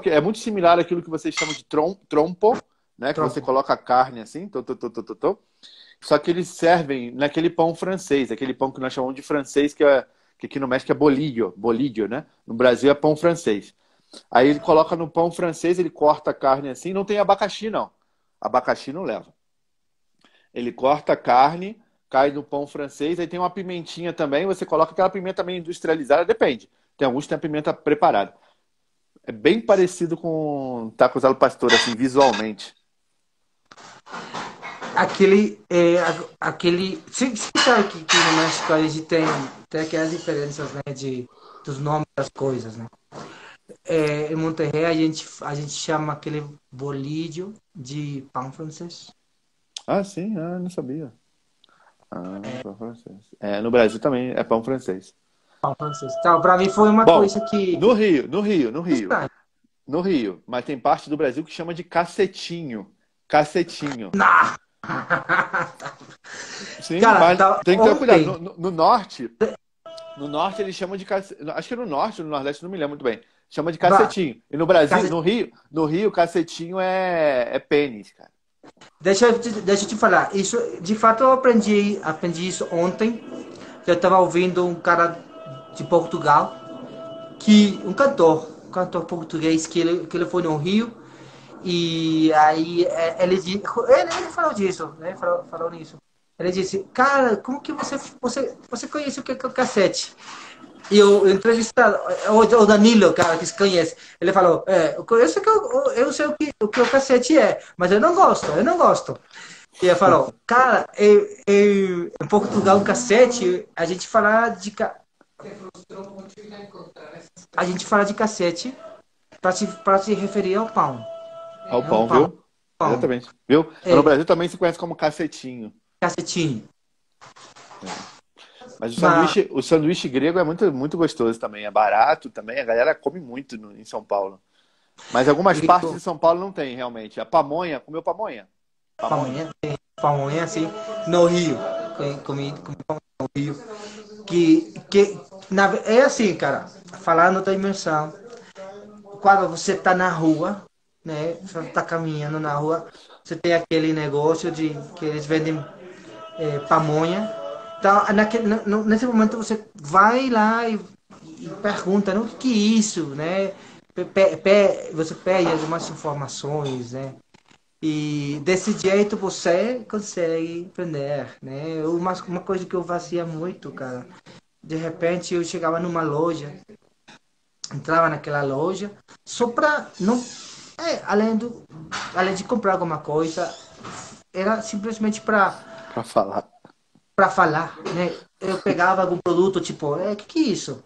é muito similar àquilo que vocês chamam de trompo, né? Que você Trompo. coloca a carne assim, só que eles servem naquele pão francês, aquele pão que nós chamamos de francês, que aqui no México é bolillo, né? No Brasil é pão francês. Aí ele coloca no pão francês, ele corta a carne assim, não tem abacaxi não. Abacaxi não leva. Ele corta a carne, cai no pão francês, aí tem uma pimentinha também, você coloca aquela pimenta meio industrializada, depende. Tem alguns que tem a pimenta preparada. É bem parecido com tacos al pastor, assim, visualmente. Aquele. Você sabe que no México a gente tem aquelas diferenças, né? Dos nomes das coisas, né? Em Monterrey a gente chama aquele bolillo de pão francês. Ah, sim, ah, não sabia. Ah, pão francês. É, no Brasil também é pão francês. Pão francês. Então, pra mim foi uma Bom, coisa que no Rio, no Rio, no Rio. estranha. No Rio, mas tem parte do Brasil que chama de cacetinho. Cacetinho. Nah. Sim, Cara, mas tá, tem que ter cuidado. ontem. No norte eles chamam de cacetinho. Acho que no norte, no nordeste, não me lembro muito bem. Chama de Vá, cacetinho. E no Brasil, casa- no Rio, cacetinho é pênis, cara. deixa eu te falar. Isso, de fato, eu aprendi isso ontem. Eu estava ouvindo um cara de Portugal, um cantor português que ele foi no Rio e aí ele falou disso, né? Falou nisso. Ele disse, cara, como que você conhece o que é o cassete? E o entrevistado, o Danilo, cara, que se conhece, ele falou, eu conheço eu sei o que o cassete é, mas eu não gosto. E ele falou, cara, em Portugal, o cassete, a gente fala de cassete para se referir ao pão. Ao É o pão, pão, viu? pão. Exatamente. Viu? Mas no É, Brasil também se conhece como cacetinho. cacetinho. Mas o Mas, sanduíche, o sanduíche grego é muito, muito gostoso também. É barato também. A galera come muito em São Paulo. Mas algumas partes de São Paulo não tem, realmente. A pamonha, comeu pamonha? Pamonha? pamonha, assim, no Rio. Comi pamonha no Rio. É assim, cara, falando da imersão, quando você tá na rua, né, você tá caminhando na rua, você tem aquele negócio de que eles vendem pamonha. Então, nesse momento você vai lá e pergunta, né, o que é isso, né? Você pede algumas informações, né? E desse jeito você consegue aprender, né? Uma coisa que eu fazia muito, cara. De repente eu chegava numa loja, entrava naquela loja, só pra não. Além de comprar alguma coisa, era simplesmente Pra falar. para falar, né? Eu pegava algum produto, tipo, que é isso?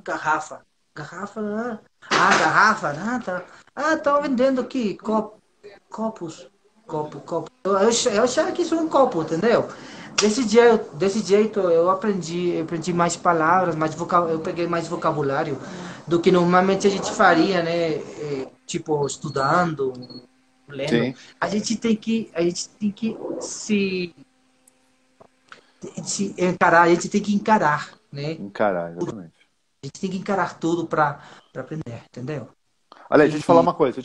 Garrafa. Garrafa, garrafa, tá. Tava vendendo aqui copos. Copo. Eu achava que isso era um copo, entendeu? Desse jeito eu aprendi mais palavras, eu peguei mais vocabulário do que normalmente a gente faria, né? Tipo, estudando, lendo. Sim, A gente tem que se encarar, a gente tem que encarar, né? encarar, exatamente. A gente tem que encarar tudo para aprender, entendeu? Olha aí, E deixa eu te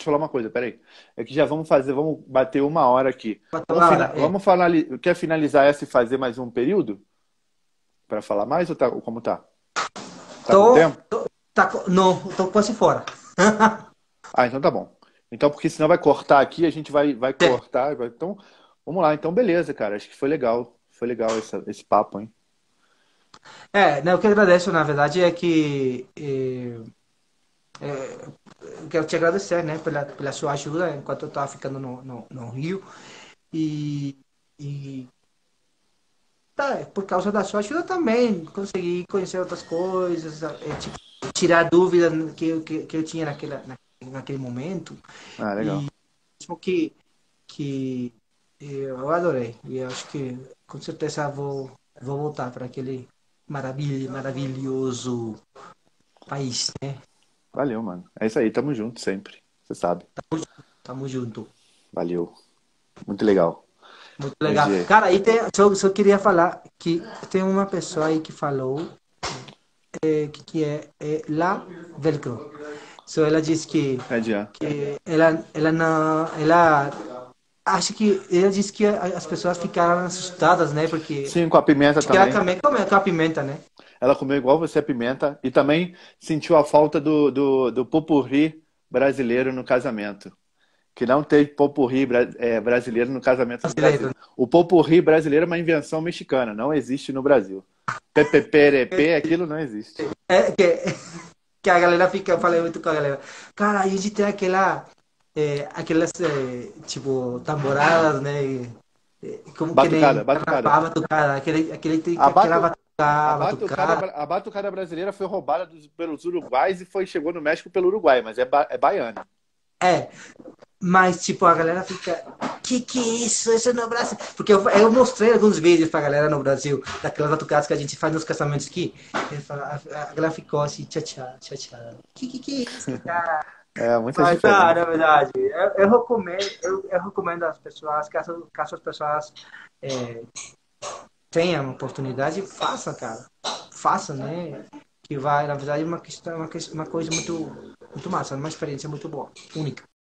falar uma coisa, peraí. É que já vamos bater 1 hora aqui. para toda hora, Quer finalizar essa e fazer mais um período? Pra falar mais ou como tá? Tá com tô, tempo? não, tô quase fora. Ah, então tá bom. Então, porque senão vai cortar aqui, a gente vai É, cortar. Então, vamos lá. Então, beleza, cara. Acho que foi legal. Foi legal esse papo, hein? né, o que eu agradeço, na verdade, é que eu quero te agradecer, né, pela sua ajuda enquanto eu estava ficando no Rio. E, e por causa da sua ajuda também consegui conhecer outras coisas, tipo, tirar dúvidas que eu tinha naquele momento. Ah, legal. Mesmo que eu adorei. E eu acho que com certeza vou voltar para aquele maravilhoso país, né? Valeu, mano. É isso aí. Tamo junto sempre. Você sabe. Tamo junto. Valeu. Muito legal. Muito Bom legal. dia. Cara, só queria falar que tem uma pessoa aí que falou que é La Velcro. Ela disse que, Adiante. que ela não. Ela acha que. Ela disse que as pessoas ficaram assustadas, né? Porque Sim, com a pimenta acho que ela também. também come com a pimenta, né? Ela comeu igual você a pimenta e também sentiu a falta do pot-pourri brasileiro no casamento. Que não teve pot-pourri brasileiro no casamento do Brasil. Brasileiro. O pot-pourri brasileiro é uma invenção mexicana, não existe no Brasil. PPPRP, aquilo não existe. É que a galera fica, eu falei muito com a galera. Cara, a gente tem aquelas, tipo, tamboradas, né? Como que Batucada, nem batucada. carnaval, batucada. Aquele tem A, aquela batu, a, batucada, batucada. a batucada brasileira foi roubada pelos uruguais e chegou no México pelo Uruguai, mas é baiana. É, mas, tipo, a galera fica. que é isso? Isso é no Brasil. Porque eu mostrei alguns vídeos pra galera no Brasil, daquelas batucadas que a gente faz nos casamentos aqui. A galera ficou assim, tchá, tchá, tchá, tchá. Que é isso, cara? É, muita Mas, na diferença. verdade, eu recomendo às pessoas, caso as pessoas é, tenham a oportunidade, façam, cara. Façam, né? Que vai, na verdade, uma questão, uma coisa muito, muito massa, uma experiência muito boa, única.